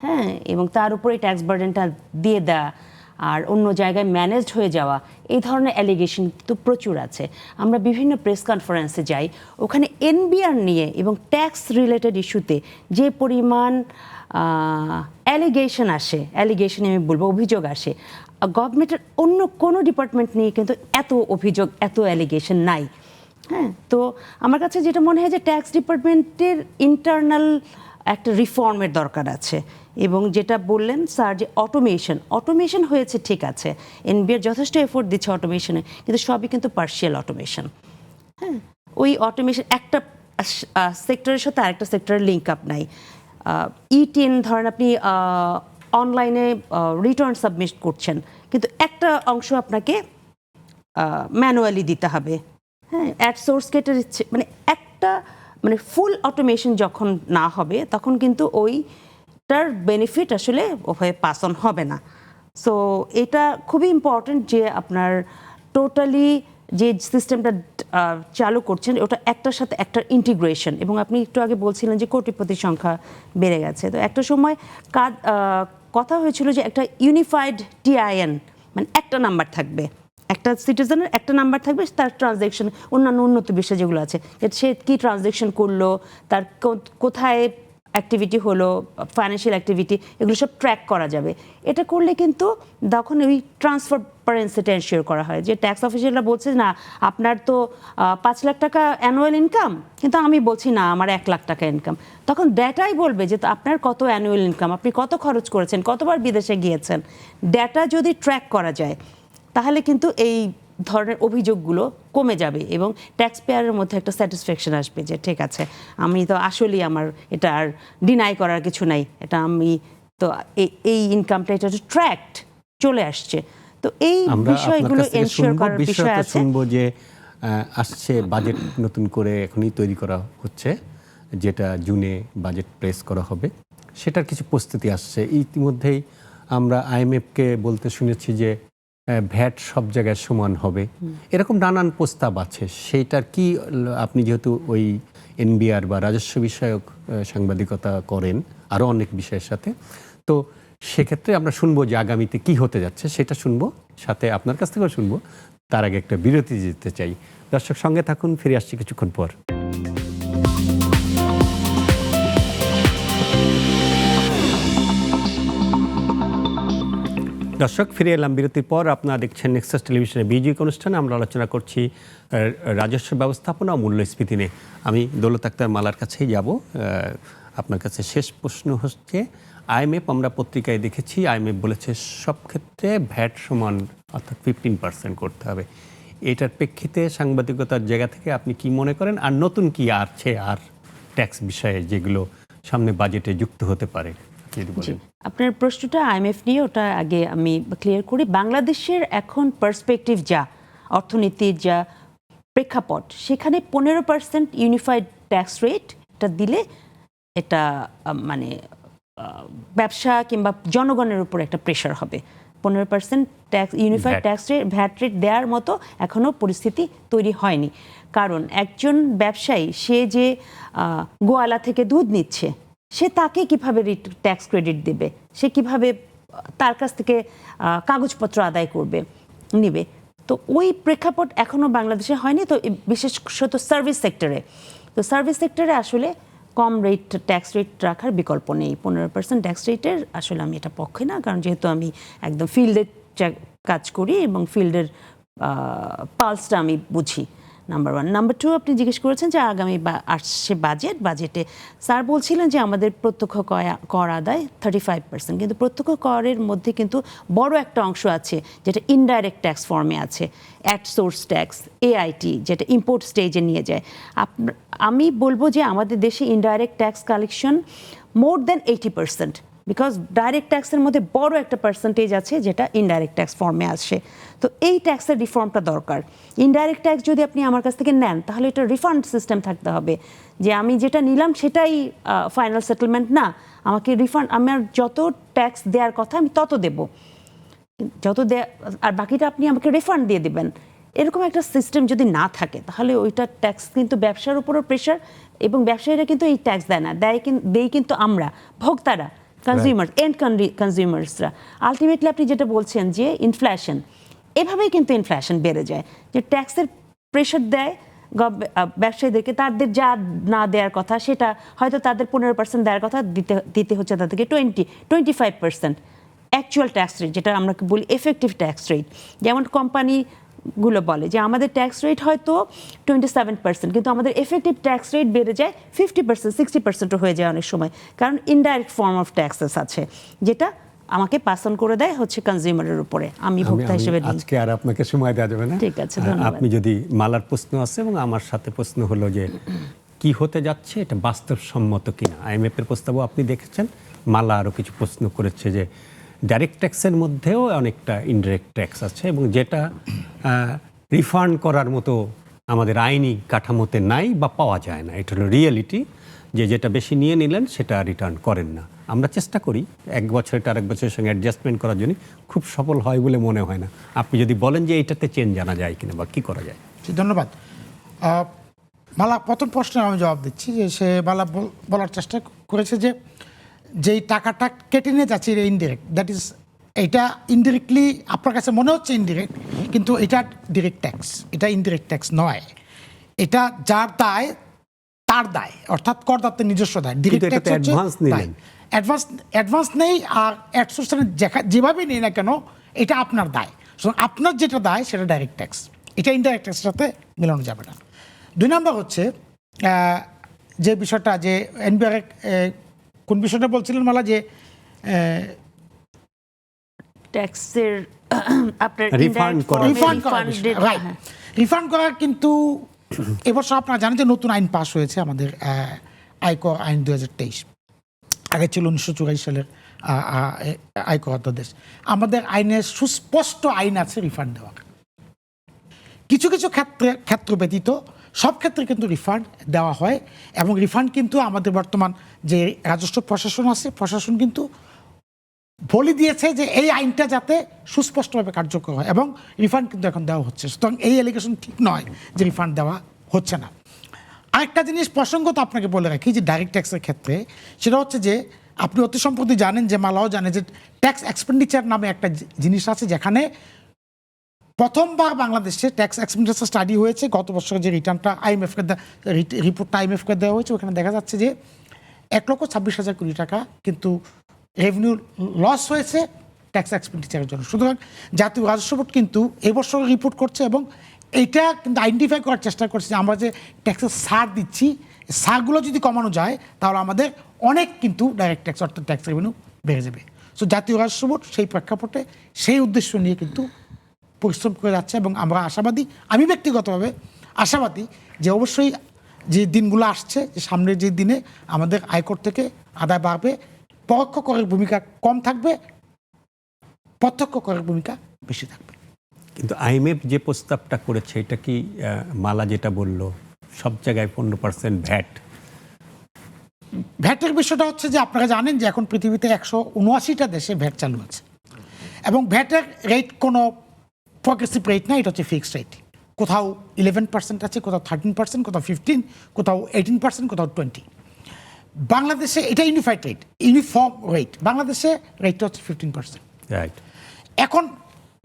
হ্যাঁ, এবং তার উপরে ট্যাক্স বার্ডেনটা দিয়ে দেওয়া আর অন্য জায়গায় ম্যানেজড হয়ে যাওয়া, এই ধরনের অ্যালিগেশন তো প্রচুর আছে। আমরা বিভিন্ন প্রেস কনফারেন্সে যাই, ওখানে এনবিআর নিয়ে এবং ট্যাক্স রিলেটেড ইস্যুতে যে পরিমাণ অ্যালিগেশন আসে, অ্যালিগেশন আমি বলবো অভিযোগ আসে, গভর্নমেন্টের অন্য কোনো ডিপার্টমেন্ট নিয়ে কিন্তু এত অভিযোগ, এত অ্যালিগেশন নাই। হ্যাঁ, তো আমার কাছে যেটা মনে হয় যে ট্যাক্স ডিপার্টমেন্টের ইন্টারনাল একটা রিফর্মের দরকার আছে। এবং যেটা বললেন স্যার যে অটোমেশন হয়েছে, ঠিক আছে, এনবিআর যথেষ্ট এফোর্ট দিচ্ছে অটোমেশনে, কিন্তু সবই কিন্তু পার্শিয়াল অটোমেশন। হ্যাঁ, ওই অটোমেশন একটা সেক্টরের সাথে আরেকটা সেক্টরের লিঙ্ক আপ নাই। ই10 ধরেন আপনি অনলাইনে রিটার্ন সাবমিট করছেন, কিন্তু একটা অংশ আপনাকে ম্যানুয়ালি দিতে হবে। হ্যাঁ, অ্যাড সোর্স কেটে দিচ্ছে, মানে একটা, মানে ফুল অটোমেশন যখন না হবে, তখন কিন্তু ওইটার বেনিফিট আসলে ওভাবে পাস অন হবে না। সো এটা খুবই ইম্পর্টেন্ট যে আপনার টোটালি যে সিস্টেমটা চালু করছেন, ওটা একটার সাথে একটার ইন্টিগ্রেশন। এবং আপনি একটু আগে বলছিলেন যে কোটিপতির সংখ্যা বেড়ে গেছে, তো একটা সময় কথা হয়েছিল যে একটা ইউনিফাইড টিআইএন, মানে একটা নাম্বার থাকবে, একটা সিটিজেনের একটা নাম্বার থাকবে, তার ট্রানজ্যাকশন, অন্যান্য উন্নত বিষয় যেগুলো আছে, সে কী ট্রানজ্যাকশন করলো, তার কোথায় অ্যাক্টিভিটি হলো, ফাইন্যান্সিয়াল অ্যাক্টিভিটি, এগুলো সব ট্র্যাক করা যাবে। এটা করলে কিন্তু তখন ওই ট্রান্সপারেন্সিটা এনশিওর করা হয়, যে ট্যাক্স অফিসিয়ালরা বলছে না আপনার তো 5 লাখ টাকা অ্যানুয়াল ইনকাম, কিন্তু আমি বলছি না আমার 1 লাখ টাকা ইনকাম, তখন ডেটাই বলবে যে আপনার কত অ্যানুয়াল ইনকাম, আপনি কত খরচ করেছেন, কতবার বিদেশে গিয়েছেন। ডেটা যদি ট্র্যাক করা যায়, তাহলে কিন্তু এই ধরনের অভিযোগগুলো কমে যাবে এবং ট্যাক্স পেয়ারের মধ্যে একটা স্যাটিসফ্যাকশন আসবে যে ঠিক আছে, আমি তো আসলেই আমার এটা আর ডিনাই করার কিছু নাই, এটা আমি তো এই ইনকামটা এটা ট্র্যাক্ট চলে আসছে। তো এই আমরা বিষয়গুলো এনশিওর করার বিষয় আছে। শুনবো যে আসছে বাজেট নতুন করে এখনই তৈরি করা হচ্ছে, যেটা জুনে বাজেট প্রেস করা হবে, সেটার কিছু প্রস্তুতি আসছে। ইতিমধ্যেই আমরা আইএমএফকে বলতে শুনেছি যে ভ্যাট সব জায়গায় সমান হবে, এরকম নানান প্রস্তাব আছে। সেইটার কি আপনি যেহেতু ওই এনবিআর বা রাজস্ব বিষয়ক সাংবাদিকতা করেন আরও অনেক বিষয়ের সাথে, তো সেক্ষেত্রে আমরা শুনবো যে আগামীতে কি হতে যাচ্ছে সেটা শুনবো, সাথে আপনার কাছ থেকেও শুনবো। তার আগে একটা বিরতি দিতে চাই। দর্শক সঙ্গে থাকুন, ফিরে আসছি কিছুক্ষণ পর। দর্শক ফিরে এলাম বিরতির পর। আপনারা দেখছেন নেক্সাস টেলিভিশনের বিজয়ী অনুষ্ঠানে। আমরা আলোচনা করছি রাজস্ব ব্যবস্থাপনা ও মূল্যস্ফীতি নিয়ে। আমি দৌলত আক্তার মালার কাছেই যাব। আপনার কাছে শেষ প্রশ্ন হচ্ছে, আইএমএফ আমরা পত্রিকায় দেখেছি, আইএমএফ বলেছে সব ক্ষেত্রে ভ্যাট সমান অর্থাৎ 15% করতে হবে। এটার প্রেক্ষিতে সাংবাদিকতার জায়গা থেকে আপনি কি মনে করেন, আর নতুন কি আছে আর ট্যাক্স বিষয়ে যেগুলো সামনে বাজেটে যুক্ত হতে পারে যদি বলেন? আপনার প্রশ্নটা আইএমএফ নিয়ে, ওটা আগে আমি ক্লিয়ার করি। বাংলাদেশের এখন পার্সপেক্টিভ যা, অর্থনীতির যা প্রেক্ষাপট, সেখানে 15% ইউনিফাইড ট্যাক্স রেট এটা দিলে এটা মানে ব্যবসা কিংবা জনগণের উপর একটা প্রেশার হবে। 15% tax unified tax rate, VAT rate দেওয়ার মতো এখনও পরিস্থিতি তৈরি হয়নি। কারণ একজন ব্যবসায়ী, সে যে গোয়ালা থেকে দুধ নিচ্ছে, সে তাকে কিভাবে ট্যাক্স ক্রেডিট দেবে, সে কিভাবে তার কাছ থেকে কাগজপত্র আদায় করবে, নেবে। তো ওই প্রেক্ষাপট এখনও বাংলাদেশে হয়নি। তো বিশেষত সার্ভিস সেক্টরে, তো সার্ভিস সেক্টরে আসলে কম রেট ট্যাক্স রেট রাখার বিকল্প নেই। 15% ট্যাক্স রেটের আসলে আমি এটা পক্ষে না, কারণ যেহেতু আমি একদম ফিল্ডে কাজ করি এবং ফিল্ডের পালসটা আমি বুঝি, নাম্বার 1। নাম্বার 2, আপনি জিজ্ঞেস করেছেন যে আগামী আসছে বাজেটে স্যার বলছিলেন যে আমাদের প্রত্যক্ষ কর আদায় 35%, কিন্তু প্রত্যক্ষ করের মধ্যে কিন্তু বড় একটা অংশ আছে যেটা ইনডাইরেক্ট ট্যাক্স ফর্মে আছে, অ্যাট সোর্স ট্যাক্স, এআইটি, যেটা ইম্পোর্ট স্টেজে নিয়ে যায়। আমি বলবো যে আমাদের দেশে indirect tax collection more than 80%, because direct ট্যাক্সের মধ্যে বড় একটা পার্সেন্টেজ আছে যেটা ইনডাইরেক্ট ট্যাক্স ফর্মে আসে। তো এই ট্যাক্সের রিফর্মটা দরকার। ইনডাইরেক্ট ট্যাক্স যদি আপনি আমার কাছ থেকে নেন, তাহলে এটা রিফান্ড সিস্টেম থাকতে হবে, যে আমি যেটা নিলাম সেটাই ফাইনাল সেটেলমেন্ট না, আমাকে রিফান্ড, আমার যত ট্যাক্স দেওয়ার কথা আমি তত দেব, আর বাকিটা আপনি আমাকে রিফান্ড দিয়ে দেবেন। এরকম একটা সিস্টেম যদি না থাকে, তাহলে ওইটা ট্যাক্স কিন্তু ব্যবসার উপরও প্রেশার, এবং ব্যবসায়ীরা কিন্তু এই ট্যাক্স দেয় না, দেয় কিন্তু আমরা ভোক্তারা, কনজিউমার, এন্ড কনজিউমার্সরা। আলটিমেটলি আপনি যেটা বলছেন যে ইনফ্লেশন, এভাবেই কিন্তু ইনফ্লেশন বেড়ে যায়, যে ট্যাক্সের প্রেশার দেয় ব্যবসায়ীদেরকে, তাদের যা না দেওয়ার কথা সেটা হয়তো তাদের 15% দেওয়ার কথা, দিতে হচ্ছে তাদেরকে 25% অ্যাকচুয়াল ট্যাক্স রেট, যেটা আমরা বলি এফেক্টিভ ট্যাক্স রেট। যেমন কোম্পানিগুলো বলে যে আমাদের ট্যাক্স রেট হয়তো 27%, কিন্তু আমাদের এফেক্টিভ ট্যাক্স রেট বেড়ে যায় 50%, 60%ও হয়ে যায় অনেক সময়, কারণ ইনডাইরেক্ট ফর্ম অফ ট্যাক্সেস আছে যেটা আমাকে পাস অন করে দেয় হচ্ছে কনজিউমারের উপরে, আমি ভোক্তা হিসেবে। আজকে আর আপনাকে সময় দেওয়া যাবে না, ঠিক আছে, ধন্যবাদ। আপনি যদি, মালার প্রশ্ন আছে এবং আমার সাথে প্রশ্ন হলো যে কি হতে যাচ্ছে এটা বাস্তবসম্মত কিনা। আইএমএফ এর প্রস্তাবও আপনি দেখেছেন, মালা আরও কিছু প্রশ্ন করেছে যে ডাইরেক্ট ট্যাক্সের মধ্যেও অনেকটা ইনডাইরেক্ট ট্যাক্স আছে, এবং যেটা রিফান্ড করার মতো আমাদের আইনি কাঠামোতে নাই বা পাওয়া যায় না। এটা হলো রিয়েলিটি, যে যেটা বেশি নিয়ে নিলেন সেটা রিটার্ন করেন না। আমরা চেষ্টা করি এক বছরটা আরেক বছরের সঙ্গে অ্যাডজাস্টমেন্ট করার জন্য, খুব সফল হয় বলে মনে হয় না। আপনি যদি বলেন যে এইটাতে চেঞ্জ আনা যায় কিনা বা কী করা যায়। ধন্যবাদ। মালা প্রথম প্রশ্নের আমি জবাব দিচ্ছি, যে সে মালা বলার চেষ্টা করেছে যে যেই টাকাটা কেটে নিয়ে যাচ্ছে এটা ইনডিরেক্ট, দ্যাট ইজ, এটা ইনডিরেক্টলি আপনার কাছে মনে হচ্ছে ইনডিরেক্ট, কিন্তু এটা ডিরেক্ট ট্যাক্স, এটা ইনডিরেক্ট ট্যাক্স নয়। এটা যার দায় তার দায়, অর্থাৎ করদাতার নিজস্ব দায়। ডিরেক্ট ট্যাক্স হচ্ছে অ্যাডভান্স নেই, আর অ্যাডসোর্সের যেভাবে নেই না কেন এটা আপনার দায়। আপনার যেটা দায় সেটা ডাইরেক্ট ট্যাক্স, এটা ইনডাইরেক্ট ট্যাক্সের সাথে মেলানো যাবে না। 2 নম্বর হচ্ছে যে বিষয়টা, যে এনবিআর কোন বিষয়টা বলছিলেন মালা, যে ট্যাক্সের আপনার Refund indirect করা। form এ রিফান্ড করা refunded- রাইট হ্যাঁ। রিফান্ড করা কিন্তু এবছর আপনারা জানেন যে নতুন আইন পাস হয়েছে আমাদের আয়কর আইন 2023। আগে ছিল 1984 সালের আয়কর অধ্যাদেশ। আমাদের আইনে সুস্পষ্ট আইন আছে রিফান্ড দেওয়ার। কিছু কিছু ক্ষেত্র ব্যতীত সব ক্ষেত্রে কিন্তু রিফান্ড দেওয়া হয়, এবং রিফান্ড কিন্তু আমাদের বর্তমান যে রাজস্ব প্রশাসন আছে, প্রশাসন কিন্তু বলে দিয়েছে যে এই আইনটা যাতে সুস্পষ্টভাবে কার্যকর হয়, এবং রিফান্ড কিন্তু এখন দেওয়া হচ্ছে। সুতরাং এই অ্যালিগেশন ঠিক নয় যে রিফান্ড দেওয়া হচ্ছে না। আরেকটা জিনিস প্রসঙ্গত আপনাকে বলে রাখি যে ডাইরেক্ট ট্যাক্সের ক্ষেত্রে সেটা হচ্ছে যে আপনি অতি সম্প্রতি জানেন, যে মালাও জানে, যে ট্যাক্স এক্সপেন্ডিচার নামে একটা জিনিস আছে, যেখানে প্রথমবার বাংলাদেশে ট্যাক্স এক্সপেন্ডিচার স্টাডি হয়েছে। গত বছরের যে রিটার্নটা আইএমএফকে রিপোর্টটা আইএমএফকে দেওয়া হয়েছে, ওখানে দেখা যাচ্ছে যে 1,26,000 কোটি টাকা কিন্তু রেভিনিউ লস হয়েছে ট্যাক্স এক্সপেন্ডিচারের জন্য। সুতরাং জাতীয় রাজস্ব বোর্ড কিন্তু এবছর রিপোর্ট করছে, এবং এইটা কিন্তু আইডেন্টিফাই করার চেষ্টা করছে যে আমরা যে ট্যাক্সের ছাড় দিচ্ছি, ছাড়গুলো যদি কমানো যায় তাহলে আমাদের অনেক কিন্তু ডাইরেক্ট ট্যাক্স অর্থাৎ ট্যাক্স রেভিনিউ বেড়ে যাবে। সো জাতীয় রাজস্ব বোর্ড সেই প্রেক্ষাপটে সেই উদ্দেশ্য নিয়ে কিন্তু পরিশ্রম করে যাচ্ছে, এবং আমরা আশাবাদী, আমি ব্যক্তিগতভাবে আশাবাদী যে অবশ্যই যে দিনগুলো আসছে, যে সামনের যে দিনে আমাদের আয়কর থেকে আদায় বাড়বে, পরোক্ষ করের ভূমিকা কম থাকবে, প্রত্যক্ষ করের ভূমিকা বেশি থাকবে। কিন্তু আইএমএফ যে প্রস্তাবটা করেছে এটা কি মালা যেটা বলল সব জায়গায় 15% ভ্যাট, ভ্যাটের বিষয়টা হচ্ছে যে আপনারা জানেন যে এখন পৃথিবীতে 179টা দেশে ভ্যাট চালু আছে, এবং ভ্যাটের রেট কোনো প্রগ্রেসিভ রেট না, এটা হচ্ছে ফিক্সড রেট। কোথাও 11% আছে, কোথাও 13%, কোথাও 15%, কোথাও 18%, কোথাও 20%। বাংলাদেশে এটা ইউনিফাইড রেট, ইউনিফর্ম রেট। বাংলাদেশে রেটটা হচ্ছে 15%। রাইট? এখন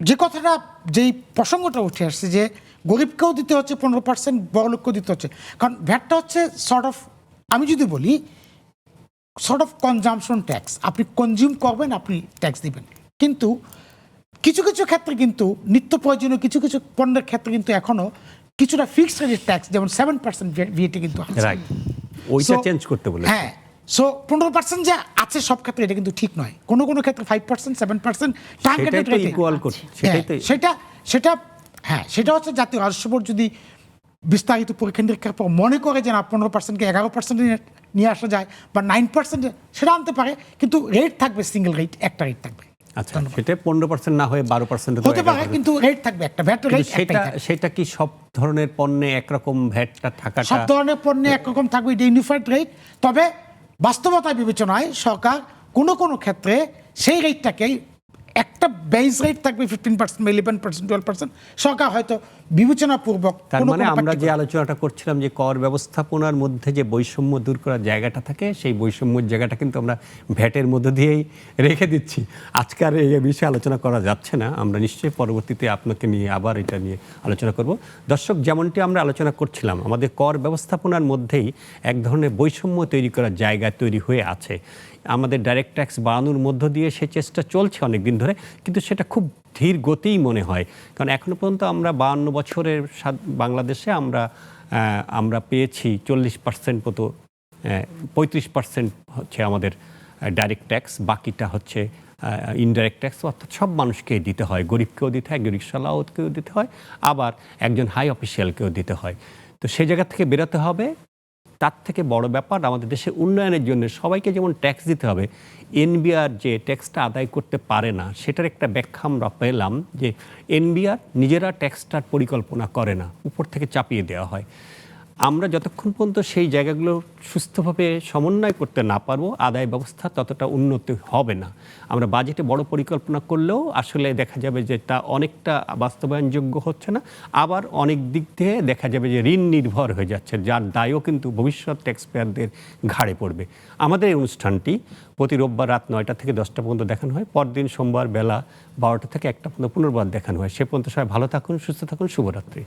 যে কথাটা, যেই প্রসঙ্গটা উঠে আসছে যে গরিবকেও দিতে হচ্ছে 15%, বড়লোককেও দিতে হচ্ছে, কারণ ভ্যাটটা হচ্ছে সর্ট অফ, আমি যদি বলি সর্ট অফ কনজামশন ট্যাক্স। আপনি কনজিউম করবেন, আপনি ট্যাক্স দিবেন। কিন্তু কিছু কিছু ক্ষেত্রে কিন্তু নিত্য প্রয়োজনীয় কিছু কিছু পণ্যের ক্ষেত্রে কিন্তু এখনো কিছুটা ফিক্সড রেটের ট্যাক্স, যেমন 7% ভিএটি কিন্তু আছে। রাইট, ওইটা So, চেঞ্জ করতে বলে। হ্যাঁ, সো 15% যে আছে সব ক্ষেত্রে, এটা কিন্তু ঠিক নয়। কোনো কোনো ক্ষেত্রে 5%, 7% টার্গেটেড রেটে। ইকুয়াল করছে, সেটাই তো। সেটা হচ্ছে জাতীয় রাজস্ব বোর্ড যদি বিস্তারিত পরীক্ষা নিরীক্ষার পর মনে করে যে না 15%কে 11% নিয়ে আসা যায়, বা 9% সেটা আনতে পারে, কিন্তু রেট থাকবে সিঙ্গেল রেট, একটা রেট থাকবে। আচ্ছা, সেটা 15% না হয়ে 12% হতে পারে, কিন্তু রেট থাকবে একটা, ভ্যাট রেট একটাই থাকবে। সেটা কি সব ধরনের পণ্যে একরকম ভ্যাটটা থাকাটা? সব ধরনের পণ্যে একরকম থাকবে, এটা ইউনিফাইড রেট। তবে বাস্তবতায় বিবেচনায় সরকার কোনো কোনো ক্ষেত্রে সেই রেটটাকেই, একটা বেস রেট থাকবে 15% বা 11%, 12%, সরকার হয়তো বিবেচনাপূর্বক তার কোনো মানে কোনো আমরা যে particular- আলোচনাটা করছিলাম যে কর ব্যবস্থাপনার মধ্যে যে বৈষম্য দূর করার জায়গাটা থাকে, সেই বৈষম্যের জায়গাটা কিন্তু আমরা ভ্যাটের মধ্যে দিয়েই রেখে দিচ্ছি। আজকার এই বিষয়ে আলোচনা করা যাচ্ছে না, আমরা নিশ্চয়ই পরবর্তীতে আপনাকে নিয়ে আবার এটা নিয়ে আলোচনা করব। দর্শক, যেমনটি আমরা আলোচনা করছিলাম, আমাদের কর ব্যবস্থাপনার মধ্যেই এক ধরনের বৈষম্য তৈরি করার জায়গা তৈরি হয়ে আছে। আমাদের ডাইরেক্ট ট্যাক্স বাড়ানোর মধ্য দিয়ে সে চেষ্টা চলছে অনেক দিন ধরে, কিন্তু সেটা খুব ধীর গতিই মনে হয়। কারণ এখনো পর্যন্ত আমরা 52 বছরের বাংলাদেশে আমরা পেয়েছি 40% মতো, 35% হচ্ছে আমাদের ডাইরেক্ট ট্যাক্স, বাকিটা হচ্ছে ইনডাইরেক্ট ট্যাক্স, অর্থাৎ সব মানুষকেই দিতে হয়। গরিবকেও দিতে হয়, একজন রিক্সাওয়ালাকেও দিতে হয়, আবার একজন হাই অফিসিয়ালকেও দিতে হয়। তো সেই জায়গা থেকে বেরোতে হবে। তার থেকে বড় ব্যাপার, আমাদের দেশের উন্নয়নের জন্য সবাইকে যেমন ট্যাক্স দিতে হবে, এনবিআর যে ট্যাক্সটা আদায় করতে পারে না, সেটার একটা ব্যাখ্যা আমরা পেলাম যে এনবিআর নিজেরা ট্যাক্সটার পরিকল্পনা করে না, উপর থেকে চাপিয়ে দেওয়া হয়। আমরা যতক্ষণ পর্যন্ত সেই জায়গাগুলো সুস্থভাবে সমন্বয় করতে না পারবো, আদায় ব্যবস্থা ততটা উন্নতি হবে না। আমরা বাজেটে বড় পরিকল্পনা করলেও আসলে দেখা যাবে যে তা অনেকটা বাস্তবায়নযোগ্য হচ্ছে না, আবার অনেক দিক থেকে দেখা যাবে যে ঋণ নির্ভর হয়ে যাচ্ছে, যার দায়ও কিন্তু ভবিষ্যৎ ট্যাক্সপেয়ারদের ঘাড়ে পড়বে। আমাদের এই অনুষ্ঠানটি প্রতি রোববার রাত 9টা থেকে 10টা পর্যন্ত দেখানো হয়, পরদিন সোমবার বেলা 12টা থেকে 1টা পর্যন্ত পুনর্বার দেখানো হয়। সে পর্যন্ত সবাই ভালো থাকুন, সুস্থ থাকুন, শুভরাত্রি।